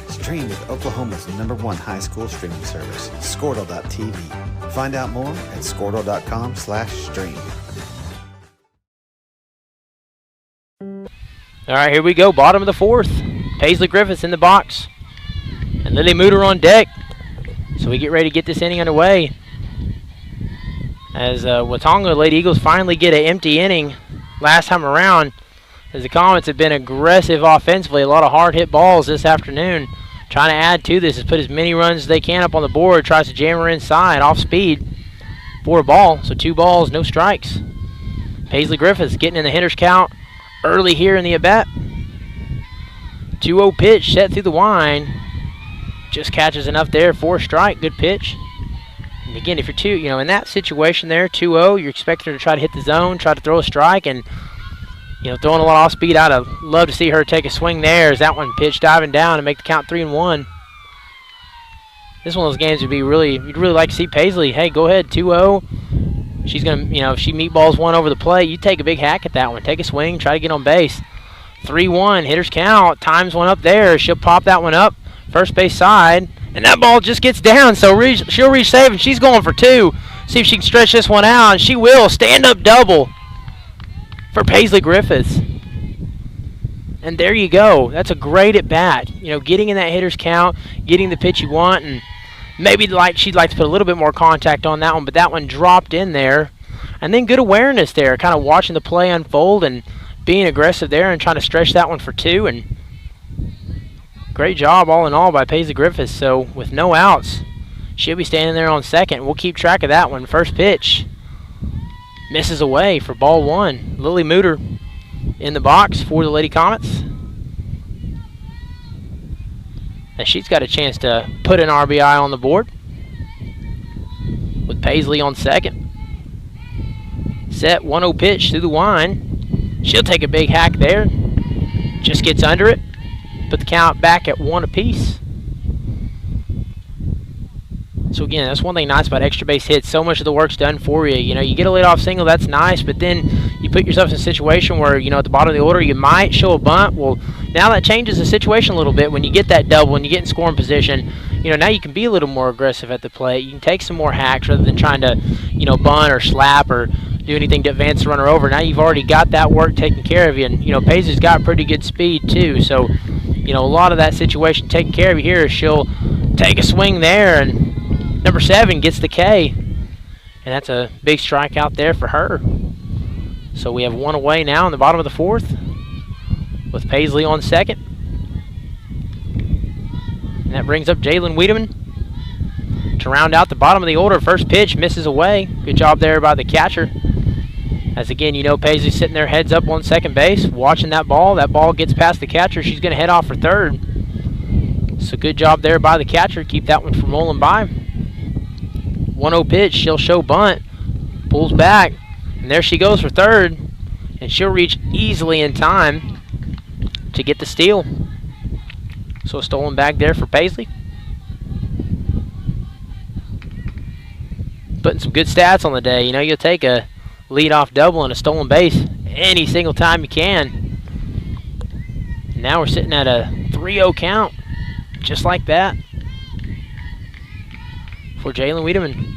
Stream with Oklahoma's #1 high school streaming service, Squirtle.tv. Find out more at squirtle.com/stream. All right, here we go. Bottom of the 4th. Paisley Griffiths in the box. And Lily Mooter on deck. So we get ready to get this inning underway. As Watonga Lady Eagles finally get an empty inning last time around. As the Comets have been aggressive offensively. A lot of hard hit balls this afternoon. Trying to add to this is put as many runs as they can up on the board. Tries to jam her inside off speed. for a ball. So 2 balls, no strikes. Paisley Griffiths getting in the hitter's count early here in the at-bat. 2-0 pitch set through the line. Just catches enough there for a strike. Good pitch. And again, if you're in that situation there, 2-0, you're expecting her to try to hit the zone, try to throw a strike, and throwing a lot off speed. I'd have loved to see her take a swing there as that one pitch diving down and make the count 3-1. This is one of those games you'd really like to see Paisley. Hey, go ahead, 2-0. She's gonna, if she meatballs one over the plate, you take a big hack at that one. Take a swing, try to get on base. 3-1, hitter's count, times one up there. She'll pop that one up, first base side, and that ball just gets down, so she'll reach save, and she's going for 2. See if she can stretch this one out, and she will. Stand-up double for Paisley Griffiths. And there you go. That's a great at-bat. Getting in that hitter's count, getting the pitch you want, and maybe she'd like to put a little bit more contact on that one, but that one dropped in there. And then good awareness there, kind of watching the play unfold and being aggressive there and trying to stretch that one for 2. And great job all in all by Paisley Griffiths. So with no outs, she'll be standing there on second. We'll keep track of that one. First pitch misses away for ball 1. Lily Mooter in the box for the Lady Comets. And she's got a chance to put an RBI on the board with Paisley on second. Set 1-0 pitch through the line. She'll take a big hack there. Just gets under it. Put the count back at 1 apiece. So again, that's one thing nice about extra base hits. So much of the work's done for you. You get a leadoff single, that's nice, but then you put yourself in a situation where, at the bottom of the order, you might show a bunt. Well, now that changes the situation a little bit. When you get that double, when you get in scoring position, now you can be a little more aggressive at the plate. You can take some more hacks rather than trying to, bunt or slap or do anything to advance the runner over. Now you've already got that work taken care of you, and, Paisley's got pretty good speed too. So, a lot of that situation taken care of you here. She'll take a swing there, and number 7 gets the K, and that's a big strikeout there for her. So we have 1 away now in the bottom of the 4th with Paisley on second. And that brings up Jalen Wiedemann to round out the bottom of the order. First pitch misses away. Good job there by the catcher. As again, Paisley's sitting there heads up on second base, watching that ball. That ball gets past the catcher. She's going to head off for third. So good job there by the catcher. Keep that one from rolling by. 1-0 pitch. She'll show bunt. Pulls back. And there she goes for third. And she'll reach easily in time to get the steal. So a stolen bag there for Paisley. Putting some good stats on the day. You'll take a leadoff double and a stolen base any single time you can. And now we're sitting at a 3-0 count. Just like that. For Jalen Wiedemann.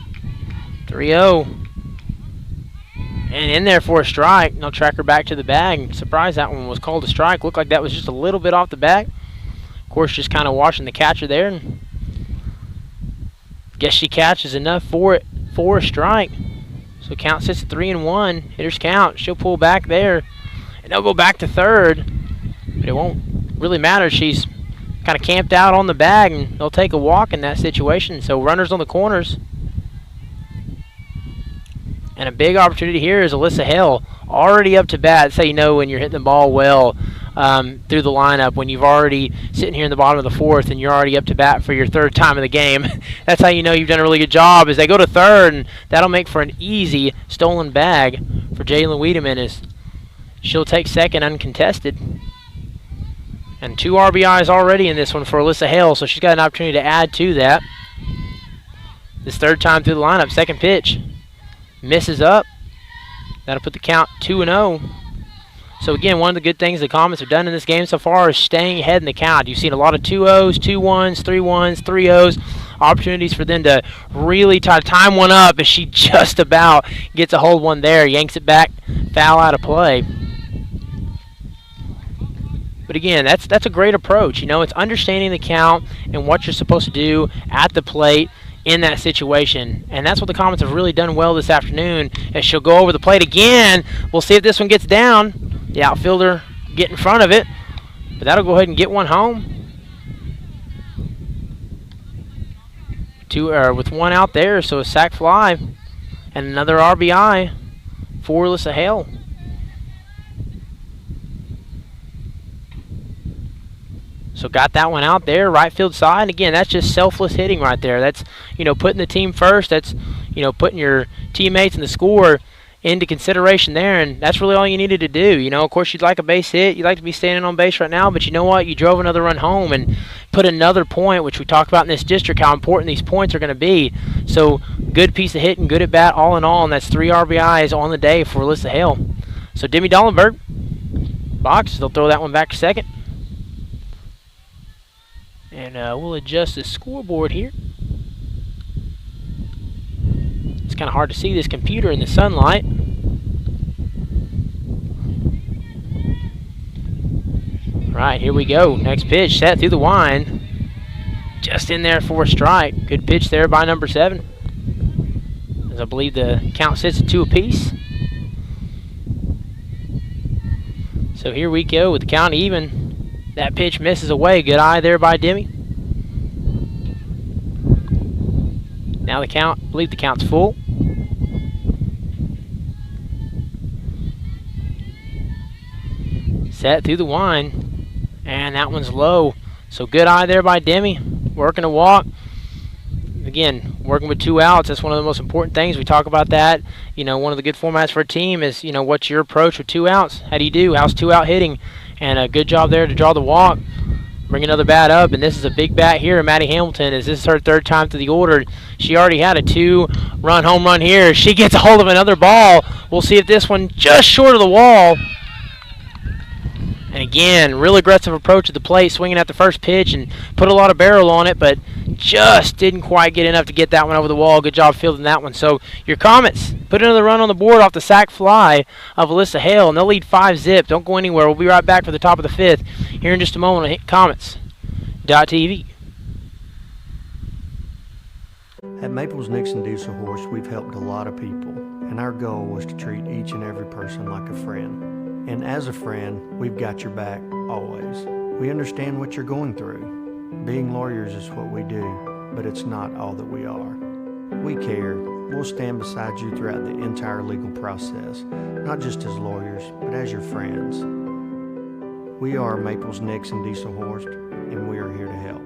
3-0. And in there for a strike. And they'll track her back to the bag. Surprised that one was called a strike. Looked like that was just a little bit off the back. Of course, just kind of watching the catcher there. And guess she catches enough for it for a strike. So count sits at 3-1. Hitter's count. She'll pull back there. And they'll go back to third. But it won't really matter. She's kind of camped out on the bag, and they'll take a walk in that situation. So runners on the corners. And a big opportunity here is Alyssa Hale, already up to bat. That's how you know when you're hitting the ball well through the lineup, when you've already sitting here in the bottom of the 4th and you're already up to bat for your 3rd time of the game. That's how you know you've done a really good job, as they go to third, and that'll make for an easy stolen bag for Jalen Wiedemann, as she'll take second uncontested. And 2 RBIs already in this one for Alyssa Hale, so she's got an opportunity to add to that. This 3rd time through the lineup. Second pitch. Misses up. That'll put the count 2-0. So again, one of the good things the Comets have done in this game so far is staying ahead in the count. You've seen a lot of 2-0s, 2-1s, 3-1s, 3-0s. Opportunities for them to really try to time one up, as she just about gets a hold one there. Yanks it back, foul out of play. But again, that's a great approach. It's understanding the count and what you're supposed to do at the plate in that situation. And that's what the Comets have really done well this afternoon, as she'll go over the plate again. We'll see if this one gets down. The outfielder get in front of it, but that'll go ahead and get one home. With 1 out there, so a sac fly And another RBI for Alyssa Hale. So got that one out there, right field side. Again, that's just selfless hitting right there. That's, putting the team first. That's, putting your teammates and the score into consideration there, and that's really all you needed to do. Of course, you'd like a base hit. You'd like to be standing on base right now, but you know what? You drove another run home and put another point, which we talked about in this district, how important these points are going to be. So good piece of hitting, good at bat, all in all, and that's 3 RBIs on the day for Alyssa Hale. So Demi Dollenberg, box, they'll throw that one back to second. And we'll adjust the scoreboard here. It's kind of hard to see this computer in the sunlight. Right, here we go. Next pitch, set through the wind. Just in there for a strike. Good pitch there by number 7. As I believe the count sits at 2 apiece. So here we go with the count even. That pitch misses away. Good eye there by Demi. Now the count, I believe the count's full. Set through the wind. And that one's low. So good eye there by Demi. Working a walk. Again, working with 2 outs, that's one of the most important things. We talk about that. One of the good formats for a team is, what's your approach with 2 outs? How do you do? How's 2 out hitting? And a good job there to draw the walk. Bring another bat up, and this is a big bat here. Maddie Hamilton, as this is her 3rd time through the order. She already had a 2-run home run here. She gets a hold of another ball. We'll see if this one just short of the wall. And again, real aggressive approach at the plate, swinging at the first pitch and put a lot of barrel on it, but just didn't quite get enough to get that one over the wall. Good job fielding that one. So your Comets put another run on the board off the sac fly of Alyssa Hale, and they'll lead 5-zip. Don't go anywhere. We'll be right back for the top of the 5th here in just a moment on Comets.tv. At Maples Nixon Diesel Horse, we've helped a lot of people, and our goal was to treat each and every person like a friend. And as a friend, we've got your back always. We understand what you're going through. Being lawyers is what we do, but it's not all that we are. We care. We'll stand beside you throughout the entire legal process, not just as lawyers, but as your friends. We are Maples Nixon Diesel Horse, and we are here to help.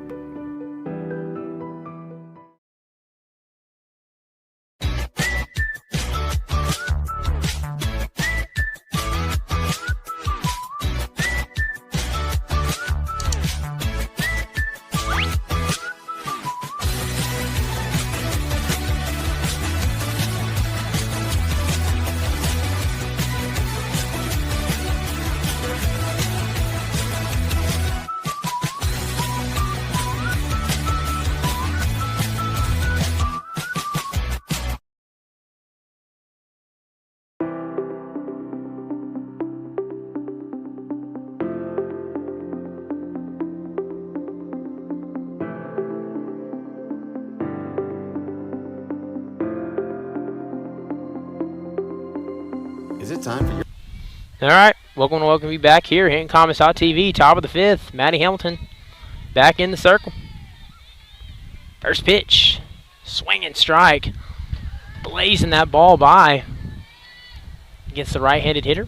Is it time for your... All right, welcome you back here in Comets.tv, top of the 5th. Maddie Hamilton back in the circle. First pitch, swinging strike, blazing that ball by against the right-handed hitter.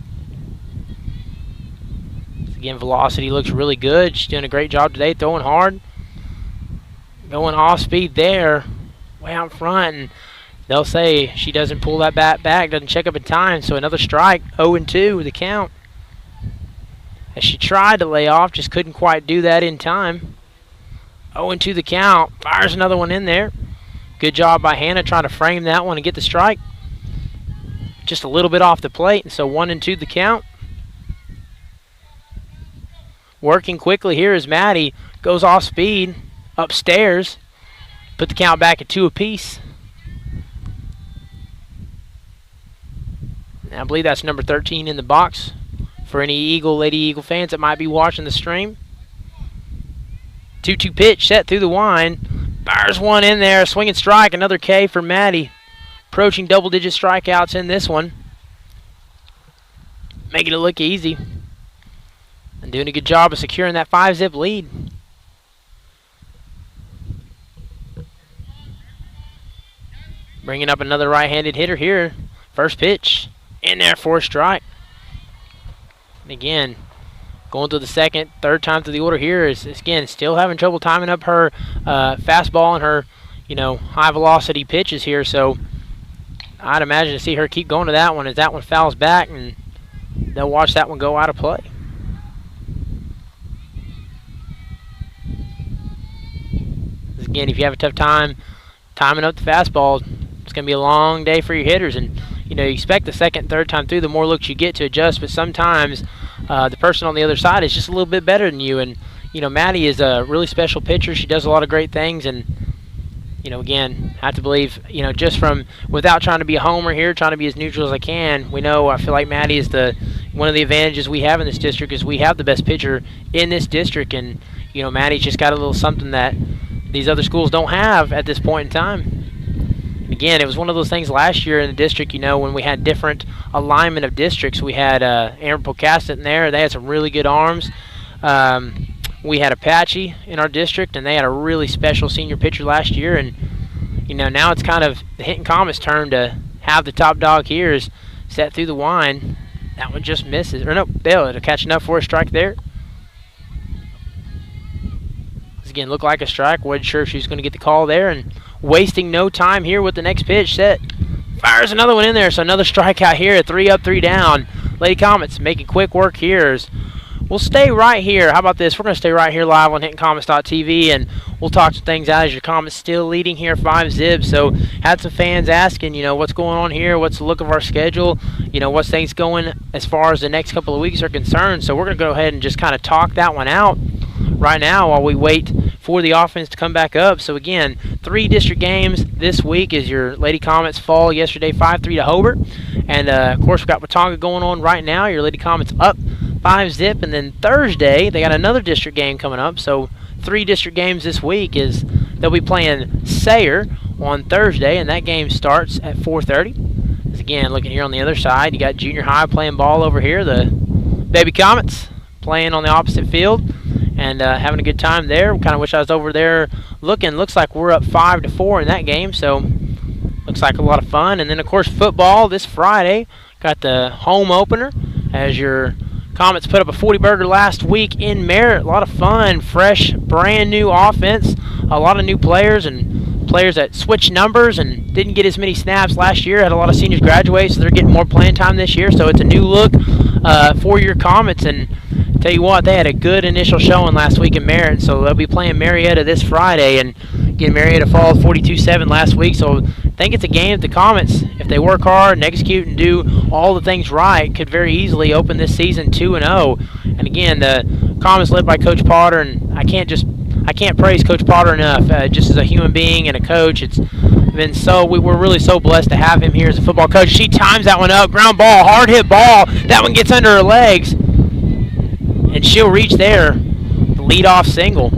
Again, velocity looks really good. She's doing a great job today, throwing hard. Going off speed there, way out front, and they'll say she doesn't pull that bat back, doesn't check up in time, so another strike, 0-2 with the count. As she tried to lay off, just couldn't quite do that in time. 0-2 the count, fires another one in there. Good job by Hannah trying to frame that one and get the strike. Just a little bit off the plate, and so 1-2 the count. Working quickly here as Maddie goes off speed, upstairs. Put the count back at 2 apiece. I believe that's number 13 in the box for any Lady Eagle fans that might be watching the stream. 2-2 pitch set through the wind. Fires one in there, swinging strike, another K for Maddie. Approaching double-digit strikeouts in this one. Making it look easy. And doing a good job of securing that 5-zip lead. Bringing up another right-handed hitter here. First pitch in there for a strike. And again, going to the second, third time through the order here is again still having trouble timing up her fastball and her, high-velocity pitches here. So I'd imagine to see her keep going to that one as that one fouls back, and they'll watch that one go out of play. Again, if you have a tough time timing up the fastball, it's going to be a long day for your hitters. And, you expect the second, third time through, the more looks you get to adjust. But sometimes the person on the other side is just a little bit better than you. And, Maddie is a really special pitcher. She does a lot of great things. And, again, I have to believe, just from without trying to be a homer here, trying to be as neutral as I can, I feel like Maddie is one of the advantages we have in this district is we have the best pitcher in this district. And, Maddie's just got a little something that these other schools don't have at this point in time. Again, it was one of those things last year in the district, when we had different alignment of districts. We had Aaron Pocasset in there. They had some really good arms. We had Apache in our district, and they had a really special senior pitcher last year. And, now it's kind of the Hinton Comets' turn to have the top dog here is set through the wind. That one just misses. Or no, Dale, catching up for a strike there. Again, looked like a strike. Wasn't sure if she was going to get the call there, and wasting no time here with the next pitch. Set, fires another one in there, so another strikeout here. 3 up, 3 down. Lady Comets making quick work here. We'll stay right here. How about this? We're going to stay right here live on HintonComets.tv, and we'll talk some things out as your Comets still leading here 5-0. So had some fans asking, what's going on here? What's the look of our schedule? What's things going as far as the next couple of weeks are concerned? So we're going to go ahead and just kind of talk that one out right now while we wait for the offense to come back up. So again, 3 district games this week as your Lady Comets fall yesterday 5-3 to Hobart. And of course we've got Watonga going on right now. Your Lady Comets up 5-0, and then Thursday they got another district game coming up. So 3 district games this week is they'll be playing Sayre on Thursday, and that game starts at 4:30. Again, looking here on the other side, you got junior high playing ball over here. The Baby Comets playing on the opposite field and having a good time there. Kind of wish I was over there looking. Looks like we're up 5-4 in that game, so looks like a lot of fun. And then, of course, football this Friday. Got the home opener as your Comets put up a 40-burger last week in Merritt. A lot of fun, fresh, brand new offense. A lot of new players and players that switched numbers and didn't get as many snaps last year. Had a lot of seniors graduate, so they're getting more playing time this year. So it's a new look for your Comets. And tell you what, they had a good initial showing last week in Merritt, so they'll be playing Marietta this Friday. And again, Marietta fall 42-7 last week, so I think it's a game that the Comets, if they work hard and execute and do all the things right, could very easily open this season 2-0. And again, the Comets led by Coach Potter, and I can't praise Coach Potter enough. Just as a human being and a coach, it's been we're really so blessed to have him here as a football coach. She times that one up, ground ball, hard hit ball. That one gets under her legs, and she'll reach there, the leadoff single.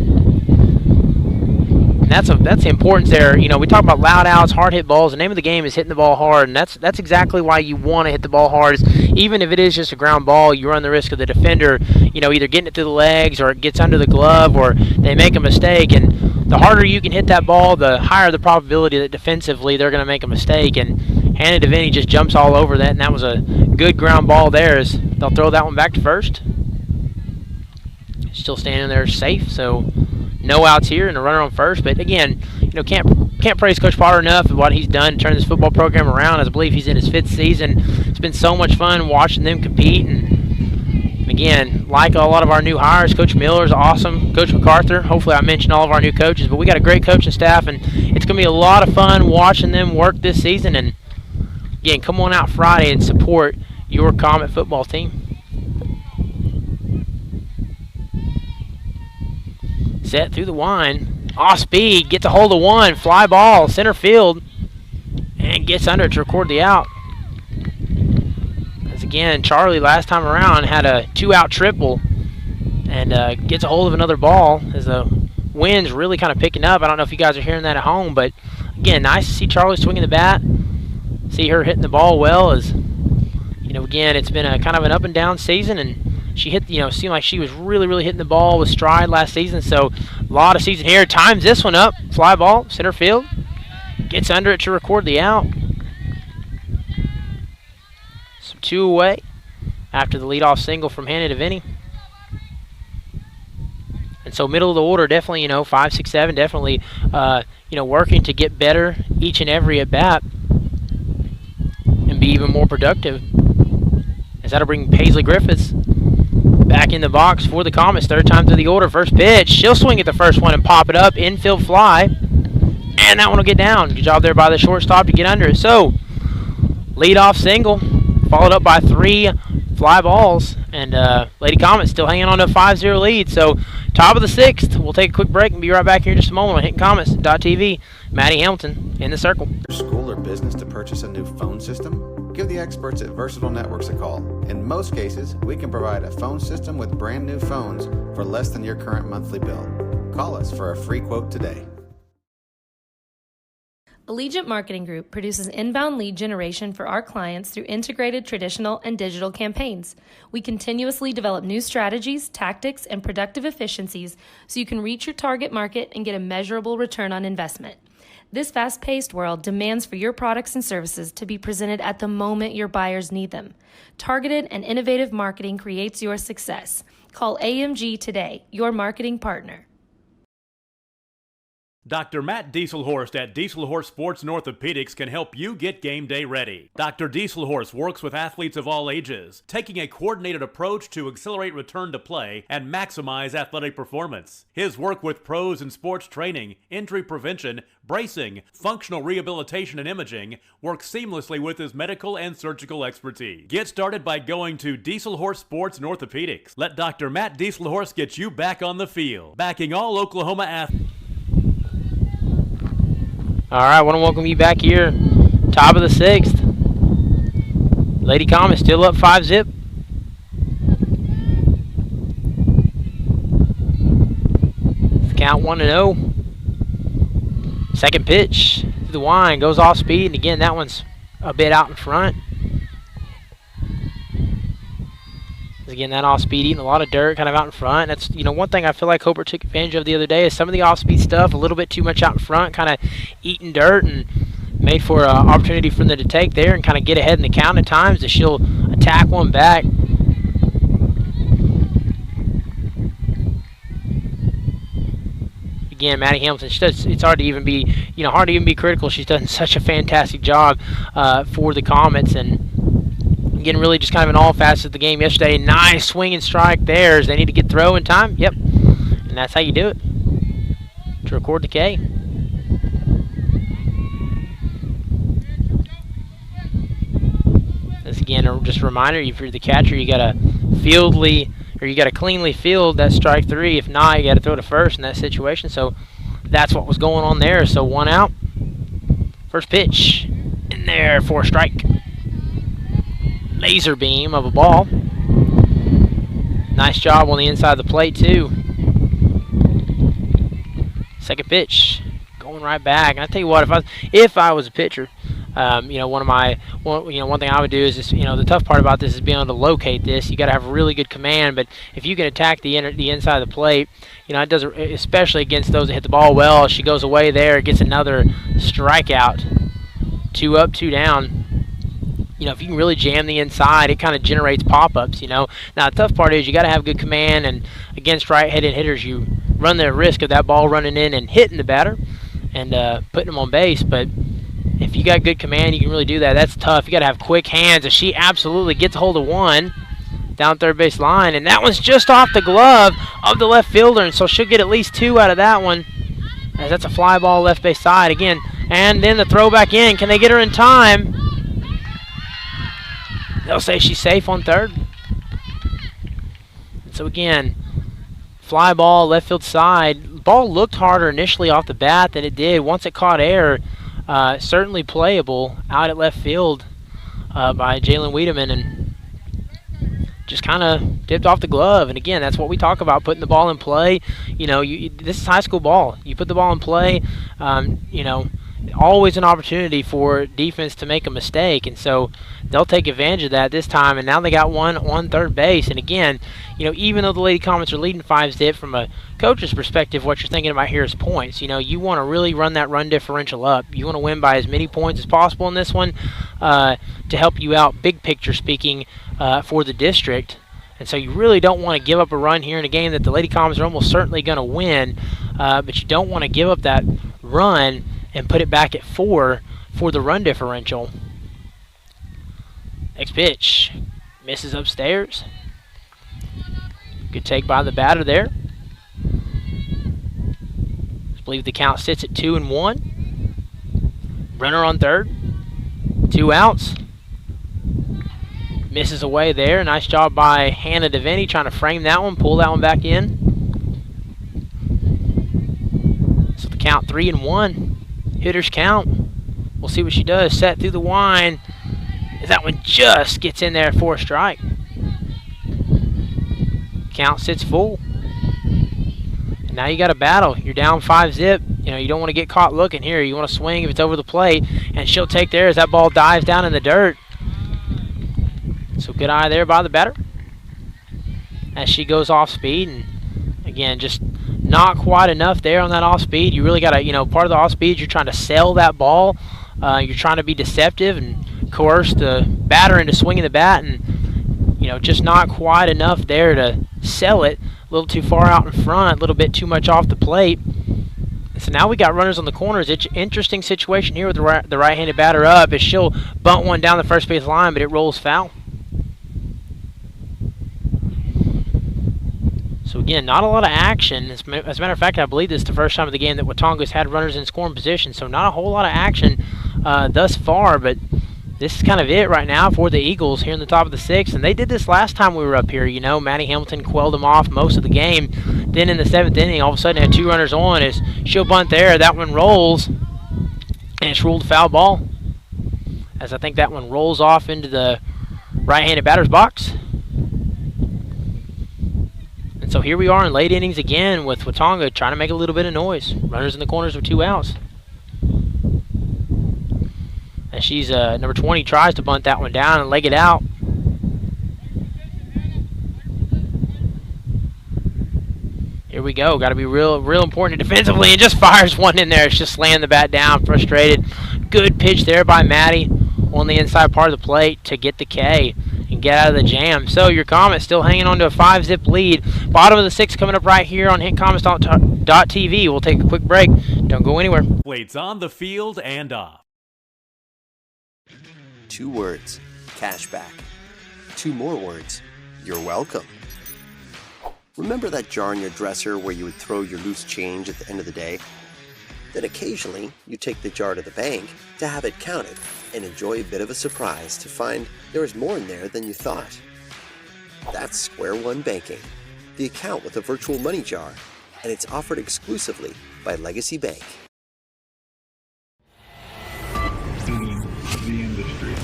And that's the importance there. We talk about loud outs, hard hit balls. The name of the game is hitting the ball hard, and that's exactly why you want to hit the ball hard. Even if it is just a ground ball, you run the risk of the defender, either getting it through the legs or it gets under the glove or they make a mistake. And the harder you can hit that ball, the higher the probability that defensively they're going to make a mistake. And Hannah DeVinny just jumps all over that, and that was a good ground ball there. As they'll throw that one back to first. Still standing there safe, so no outs here and a runner on first. But again, can't praise Coach Potter enough of what he's done to turn this football program around. As I believe he's in his 5th season. It's been so much fun watching them compete. And again, like a lot of our new hires, Coach Miller's awesome. Coach MacArthur, hopefully I mentioned all of our new coaches, but we got a great coaching staff, and it's going to be a lot of fun watching them work this season. And again, come on out Friday and support your Comet football team. Set through the wind, off speed, gets a hold of one, fly ball, center field, and gets under it to record the out. As again, Charlie last time around had a 2-out triple and gets a hold of another ball as the wind's really kind of picking up. I don't know if you guys are hearing that at home, but again, nice to see Charlie swinging the bat, see her hitting the ball well. As again, it's been a kind of an up and down season, and she hit, seemed like she was really hitting the ball with stride last season. So a lot of season here. Times this one up. Fly ball, center field. Gets under it to record the out. Some 2 away after the leadoff single from Hannah to Vinny. And so middle of the order, definitely, 5, 6, 7, definitely, working to get better each and every at bat and be even more productive. As that'll bring Paisley Griffiths back in the box for the Comets. 3rd time through the order. First pitch. She'll swing at the first one and pop it up. Infield fly. And that one will get down. Good job there by the shortstop to get under it. So, leadoff single, followed up by 3 fly balls. And Lady Comets still hanging on to a 5-0 lead. So, top of the 6th. We'll take a quick break and be right back here in just a moment on HintonComets.tv. Maddie Hamilton in the circle. Your school or business to purchase a new phone system? Give the experts at Versatile Networks a call. In most cases, we can provide a phone system with brand new phones for less than your current monthly bill. Call us for a free quote today. Allegiant Marketing Group produces inbound lead generation for our clients through integrated traditional and digital campaigns. We continuously develop new strategies, tactics, and productive efficiencies so you can reach your target market and get a measurable return on investment. This fast-paced world demands for your products and services to be presented at the moment your buyers need them. Targeted and innovative marketing creates your success. Call AMG today, your marketing partner. Dr. Matt Dieselhorst at Dieselhorst Sports and Orthopedics can help you get game day ready. Dr. Dieselhorst works with athletes of all ages, taking a coordinated approach to accelerate return to play and maximize athletic performance. His work with pros in sports training, injury prevention, bracing, functional rehabilitation, and imaging works seamlessly with his medical and surgical expertise. Get started by going to Dieselhorst Sports and Orthopedics. Let Dr. Matt Dieselhorst get you back on the field, backing all Oklahoma athletes. All right, I want to welcome you back here. Top of the 6th. Lady Comets still up 5-0. Count 1-0. Second pitch to the wind, goes off speed, and again, that one's a bit out in front. Again, that off-speed, eating a lot of dirt kind of out in front. That's, one thing I feel like Hobart took advantage of the other day is some of the off-speed stuff, a little bit too much out in front, kind of eating dirt, and made for an opportunity for them to take there and kind of get ahead in the count at times as she'll attack one back. Again, Maddie Hamilton, it's hard to even be critical. She's done such a fantastic job for the Comets, and again, really just kind of in all facets of the game yesterday. Nice swing and strike there as they need to get throw in time. Yep, and that's how you do it to record the K. This again, just a reminder: if you're the catcher, you gotta cleanly field that strike 3. If not, you gotta throw to first in that situation. So that's what was going on there. So 1 out. First pitch in there for a strike. Laser beam of a ball. Nice job on the inside of the plate too. Second pitch, going right back. And I tell you what, if I was a pitcher, one thing I would do is just, the tough part about this is being able to locate this. You got to have really good command, but if you can attack the inside of the plate, it does, especially against those that hit the ball well. She goes away there, gets another strikeout. 2 up, 2 down. If you can really jam the inside, it kind of generates pop-ups, Now, the tough part is you got to have good command, and against right-handed hitters, you run the risk of that ball running in and hitting the batter and putting them on base. But if you got good command, you can really do that. That's tough. You got to have quick hands, and she absolutely gets a hold of one down third base line, and that one's just off the glove of the left fielder, and so she'll get at least 2 out of that one, as that's a fly ball left base side again. And then the throw back in. Can they get her in time? They'll say she's safe on third. So again, fly ball, left field side. Ball looked harder initially off the bat than it did. Once it caught air, certainly playable out at left field by Jalen Wiedemann, and just kind of tipped off the glove. And again, that's what we talk about, putting the ball in play. This is high school ball. You put the ball in play, always an opportunity for defense to make a mistake, and so they'll take advantage of that this time. And now they got one on third base. And again, even though the Lady Comets are leading 5-zip, from a coach's perspective, what you're thinking about here is points. You want to really run that run differential up. You want to win by as many points as possible in this one to help you out, big picture speaking, for the district. And so you really don't want to give up a run here in a game that the Lady Comets are almost certainly going to win, but you don't want to give up that run and put it back at 4 for the run differential. Next pitch. Misses upstairs. Good take by the batter there. I believe the count sits at 2-1. Runner on third. 2 outs. Misses away there. Nice job by Hannah DeVinny trying to frame that one, pull that one back in. So the count 3-1. Hitter's count. We'll see what she does. Set through the wind. That one just gets in there for a strike. Count sits full. And now you got a battle. You're down 5-zip. You don't want to get caught looking here. You want to swing if it's over the plate. And she'll take there as that ball dives down in the dirt. So good eye there by the batter as she goes off speed. And again, just not quite enough there on that off speed. You really got to, part of the off speed, you're trying to sell that ball. You're trying to be deceptive and coerce the batter into swinging the bat, and just not quite enough there to sell it. A little too far out in front, a little bit too much off the plate. And so now we got runners on the corners. It's an interesting situation here with the right-handed batter up, as she'll bunt one down the first base line, but it rolls foul. So again, not a lot of action. As a matter of fact, I believe this is the first time of the game that Watonga's had runners in scoring position, so not a whole lot of action thus far, but this is kind of it right now for the Eagles here in the top of the 6th. And they did this last time we were up here. Maddie Hamilton quelled them off most of the game. Then in the 7th inning, all of a sudden had 2 runners on. As she'll bunt there, that one rolls, and it's ruled a foul ball, as I think that one rolls off into the right-handed batter's box. And so here we are in late innings again with Watonga trying to make a little bit of noise. Runners in the corners with 2 outs. And she's number 20 tries to bunt that one down and leg it out. Here we go. Got to be real important defensively, and just fires one in there. It's just slammed the bat down, frustrated. Good pitch there by Maddie on the inside part of the plate to get the K and get out of the jam. So your Comets still hanging on to a 5-zip lead. Bottom of the 6th coming up right here on HintComets.tv. We'll take a quick break. Don't go anywhere. Plates on the field and off. 2 words, cashback. 2 more words, you're welcome. Remember that jar in your dresser where you would throw your loose change at the end of the day? Then occasionally, you take the jar to the bank to have it counted and enjoy a bit of a surprise to find there was more in there than you thought. That's Square One Banking, the account with a virtual money jar, and it's offered exclusively by Legacy Bank. Feeding the industry.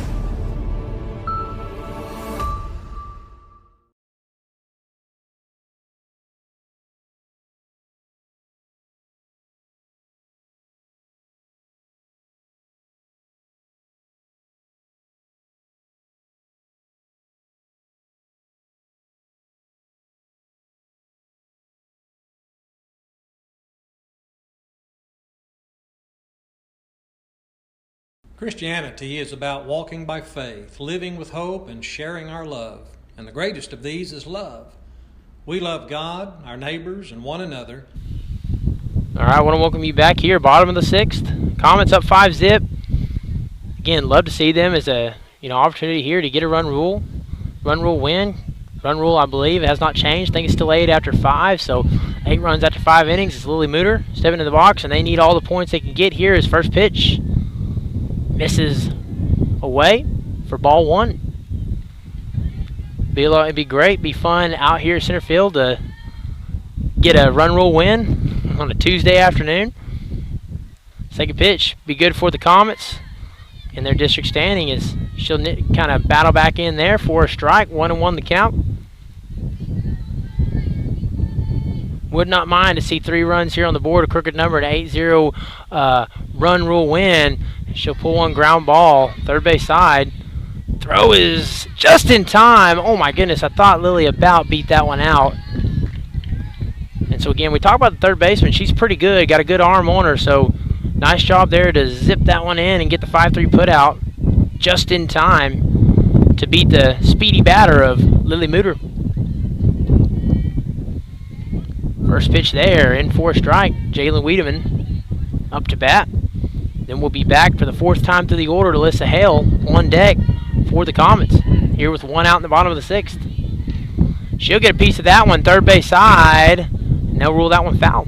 Christianity is about walking by faith, living with hope, and sharing our love. And the greatest of these is love. We love God, our neighbors, and one another. All right, I want to welcome you back here, bottom of the 6th. Comets up 5-zip. Again, love to see them as a opportunity here to get a run rule win. Run rule, I believe, has not changed. I think it's still 8 after 5, so 8 runs after 5 innings. It's Lily Mooter stepping in the box, and they need all the points they can get here. His first pitch misses away for ball 1. It'd be great, be fun out here at center field to get a run rule win on a Tuesday afternoon. Second pitch, be good for the Comets in their district standing as she'll kind of battle back in there for a strike. 1-1 the count. Would not mind to see 3 runs here on the board, a crooked number, an 8-0 run rule win. She'll pull one ground ball, third base side. Throw is just in time. Oh my goodness, I thought Lily about beat that one out. And so again, we talk about the third baseman. She's pretty good, got a good arm on her, so nice job there to zip that one in and get the 5-3 put out just in time to beat the speedy batter of Lily Mooter. First pitch there, in for a strike. Jalen Wiedemann up to bat. Then we'll be back for the 4th time through the order to Alyssa Hale on deck for the Comets. Here with 1 out in the bottom of the 6th. She'll get a piece of that one, third base side. And they'll rule that one foul.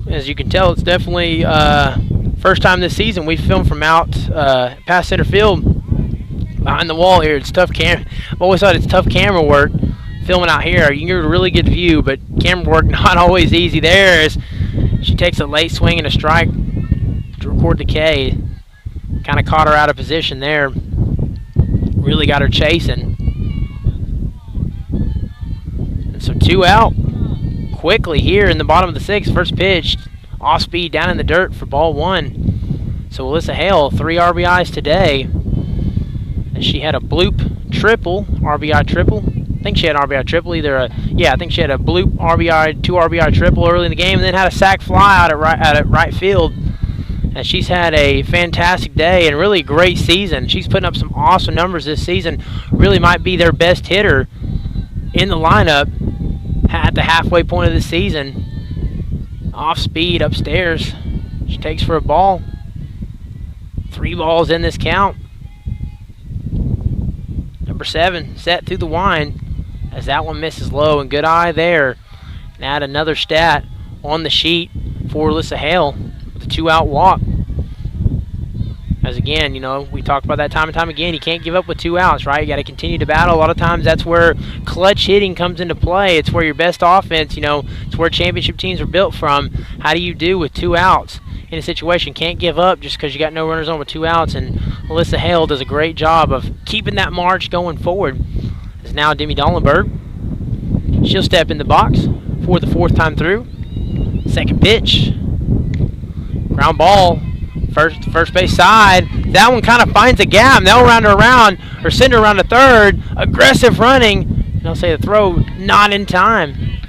As you can tell, it's definitely first time this season we've filmed from out past center field behind the wall here. It's tough I've always thought it's tough camera work filming out here. You can get a really good view, but camera work not always easy there as she takes a late swing and a strike to record the K. Kind of caught her out of position there. Really got her chasing. And so 2 out quickly here in the bottom of the 6th. First pitch, off speed down in the dirt for ball 1. So Alyssa Hale, 3 RBIs today. And she had a bloop triple, RBI triple. I think she had an RBI triple, I think she had a bloop RBI, 2 RBI triple early in the game, and then had a sac fly out at right field. And she's had a fantastic day and really great season. She's putting up some awesome numbers this season. Really might be their best hitter in the lineup at the halfway point of the season. Off speed upstairs. She takes for a ball. 3 balls in this count. Number 7 set through the wind as that one misses low, and good eye there. And add another stat on the sheet for Alyssa Hale with a 2-out walk. As again, we talked about that time and time again, you can't give up with 2 outs, right? You got to continue to battle. A lot of times that's where clutch hitting comes into play. It's where your best offense, it's where championship teams are built from. How do you do with 2 outs in a situation? Can't give up just because you got no runners on with 2 outs, and Alyssa Hale does a great job of keeping that march going forward. As now Demi Dollenberg, she'll step in the box for the 4th time through. Second pitch, ground ball. First base side. That one kind of finds a gap. They'll round her around or send her around to third. Aggressive running. And I'll say the throw not in time.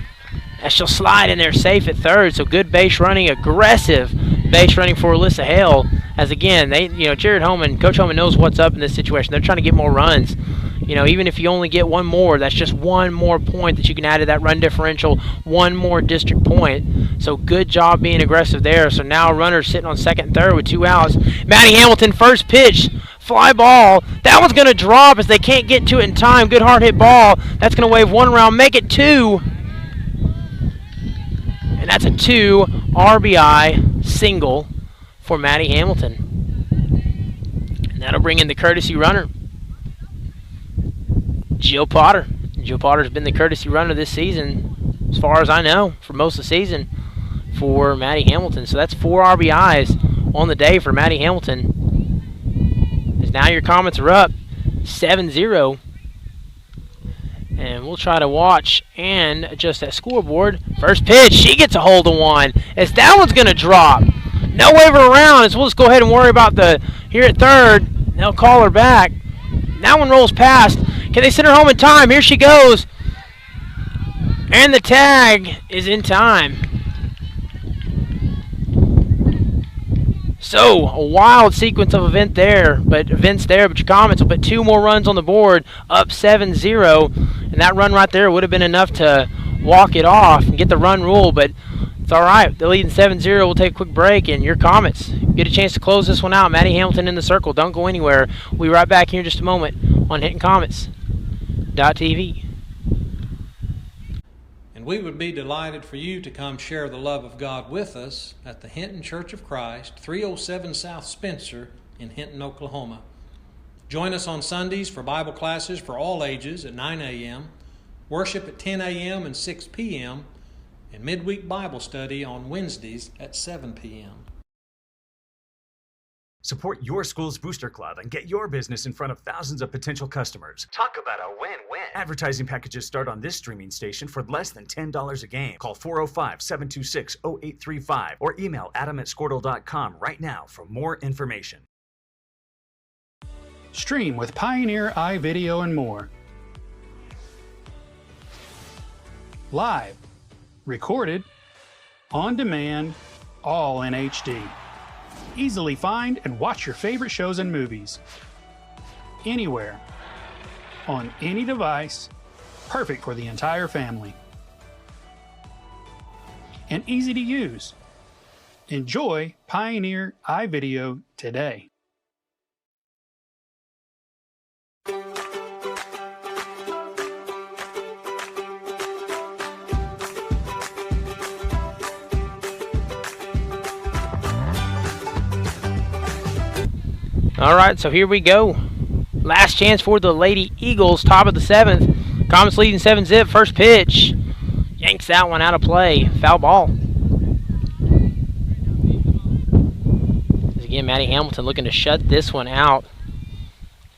As she'll slide in there safe at third. So good base running, aggressive base running for Alyssa Hale. As again, Jared Holman, Coach Holman knows what's up in this situation. They're trying to get more runs. Even if you only get 1 more, that's just 1 more point that you can add to that run differential, 1 more district point. So good job being aggressive there. So now runners sitting on second and third with 2 outs. Maddie Hamilton, first pitch, fly ball. That one's going to drop as they can't get to it in time. Good hard hit ball. That's going to wave 1 around, make it 2. And that's a 2 RBI single for Maddie Hamilton. And that'll bring in the courtesy runner, Jill Potter. Jill Potter's been the courtesy runner this season, as far as I know, for most of the season for Maddie Hamilton. So that's 4 RBIs on the day for Maddie Hamilton. As now your Comets are up 7-0. And we'll try to watch and adjust that scoreboard. First pitch, she gets a hold of one. As that one's going to drop. No waiver around, as we'll just go ahead and worry about here at third. They'll call her back. That one rolls past. Can they send her home in time? Here she goes. And the tag is in time. So, a wild sequence of events there, but your Comets will put 2 more runs on the board, up 7-0, and that run right there would have been enough to walk it off and get the run rule, but it's all right. They're leading 7-0. We'll take a quick break, and your Comets get a chance to close this one out. Maddie Hamilton in the circle. Don't go anywhere. We'll be right back here in just a moment on HintonComets.tv. And we would be delighted for you to come share the love of God with us at the Hinton Church of Christ, 307 South Spencer in Hinton, Oklahoma. Join us on Sundays for Bible classes for all ages at 9 a.m., worship at 10 a.m. and 6 p.m., and midweek Bible study on Wednesdays at 7 p.m. Support your school's booster club and get your business in front of thousands of potential customers. Talk about a win-win. Advertising packages start on this streaming station for less than $10 a game. Call 405-726-0835 or email adam@squirtle.com right now for more information. Stream with Pioneer iVideo and more. Live, recorded, on demand, all in HD. Easily find and watch your favorite shows and movies. Anywhere. On any device. Perfect for the entire family. And easy to use. Enjoy Pioneer iVideo today. All right, so here we go. Last chance for the Lady Eagles, top of the 7th. Comets leading 7-zip. First pitch. Yanks that one out of play. Foul ball. Again, Maddie Hamilton looking to shut this one out.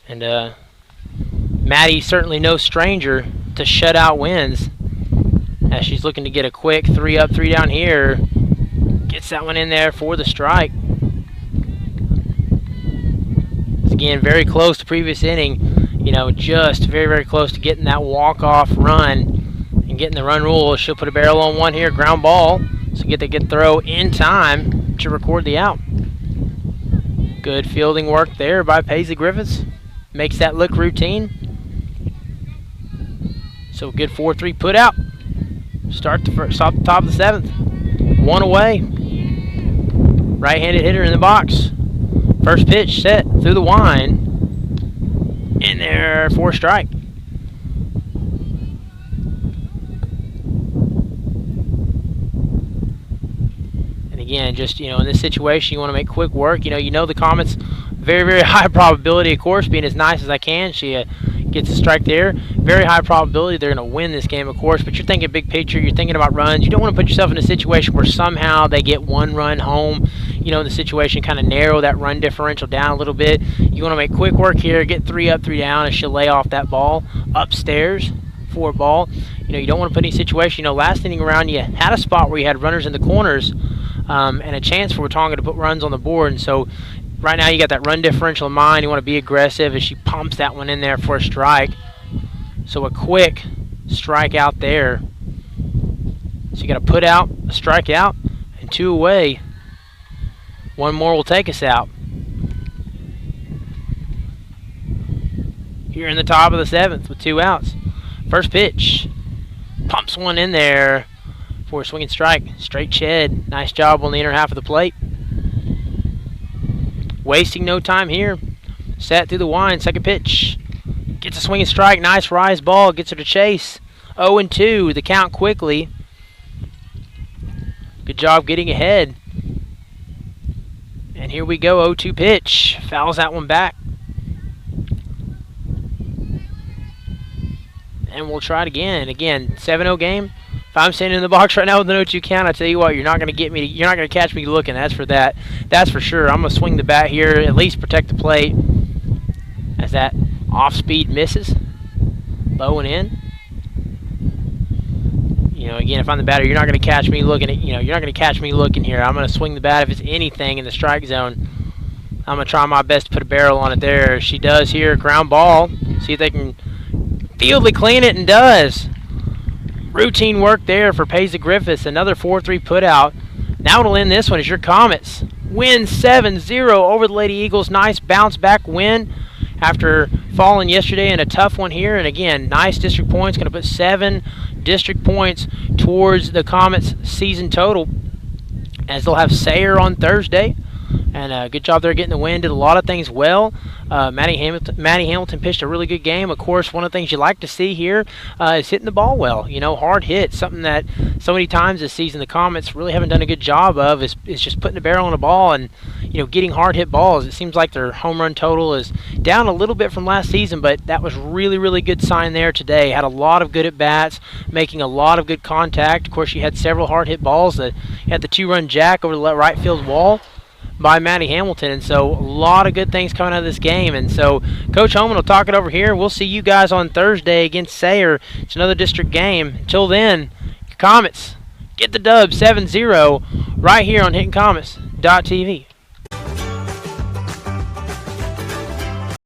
And Maddie certainly no stranger to shutout wins. As she's looking to get a quick 3 up, 3 down here. Gets that one in there for the strike. Again, very close to previous inning, you know, just very, very close to getting that walk-off run and getting the run rule. She'll put a barrel on one here, ground ball, so get the good throw in time to record the out. Good fielding work there by Paisley Griffiths. Makes that look routine. So good 4-3 put out. Stop the top of the 7th. One away. Right-handed hitter in the box. First pitch set through the wind. In there for a strike. And again, just, you know, in this situation, you want to make quick work. You know the Comets, very, very high probability, of course, being as nice as I can. She gets a strike there. Very high probability they're going to win this game, of course, but you're thinking big picture. You're thinking about runs. You don't want to put yourself in a situation where somehow they get one run home. You know, in the situation, kind of narrow that run differential down a little bit. You want to make quick work here, get 3 up, 3 down, and she'll lay off that ball upstairs for a ball. You know, you don't want to put any situation. You know, last inning around, you had a spot where you had runners in the corners and a chance for Watonga to put runs on the board. And so right now you got that run differential in mind. You want to be aggressive as she pumps that one in there for a strike. So a quick strike out there. So you got to put out, a strike out, and 2 away. One more will take us out. Here in the top of the 7th with 2 outs. First pitch. Pumps one in there for a swinging strike. Straight shed. Nice job on the inner half of the plate. Wasting no time here. Set through the wind. Second pitch. Gets a swinging strike. Nice rise ball. Gets her to chase. 0-2. The count quickly. Good job getting ahead. And here we go, 0-2 pitch. Fouls that one back. And we'll try it again. Again, 7-0 game. If I'm standing in the box right now with an 0-2 count, I tell you what, you're not going to get me. You're not going to catch me looking. That's for that. That's for sure. I'm going to swing the bat here, at least protect the plate. As that off-speed misses, low and in. You know, again, if I'm the batter, you're not going to catch me looking at. You're not going to catch me looking here. I'm going to swing the bat if it's anything in the strike zone. I'm going to try my best to put a barrel on it there. She does here, ground ball. See if they can fieldly clean it, and does. Routine work there for Paisley Griffiths. Another 4-3 put out. Now it'll end this one as your Comets win 7-0 over the Lady Eagles. Nice bounce back win after falling yesterday in a tough one here. And again, nice district points. Going to put 7 district points towards the Comets season total, as they'll have Sayre on Thursday. And good job there getting the win. Did a lot of things well. Maddie Hamilton pitched a really good game. Of course, one of the things you like to see here is hitting the ball well. You know, hard hit. Something that so many times this season the Comets really haven't done a good job of is just putting a barrel on a ball and, you know, getting hard hit balls. It seems like their home run total is down a little bit from last season, but that was really, really good sign there today. Had a lot of good at-bats, making a lot of good contact. Of course, you had several hard hit balls. You had the 2-run jack over the right field wall. by Matty Hamilton. And so a lot of good things coming out of this game. And so Coach Holman will talk it over here. We'll see you guys on Thursday against Sayre. It's another district game. Until then, Comets get the dub 7-0 right here on HintonComets.tv.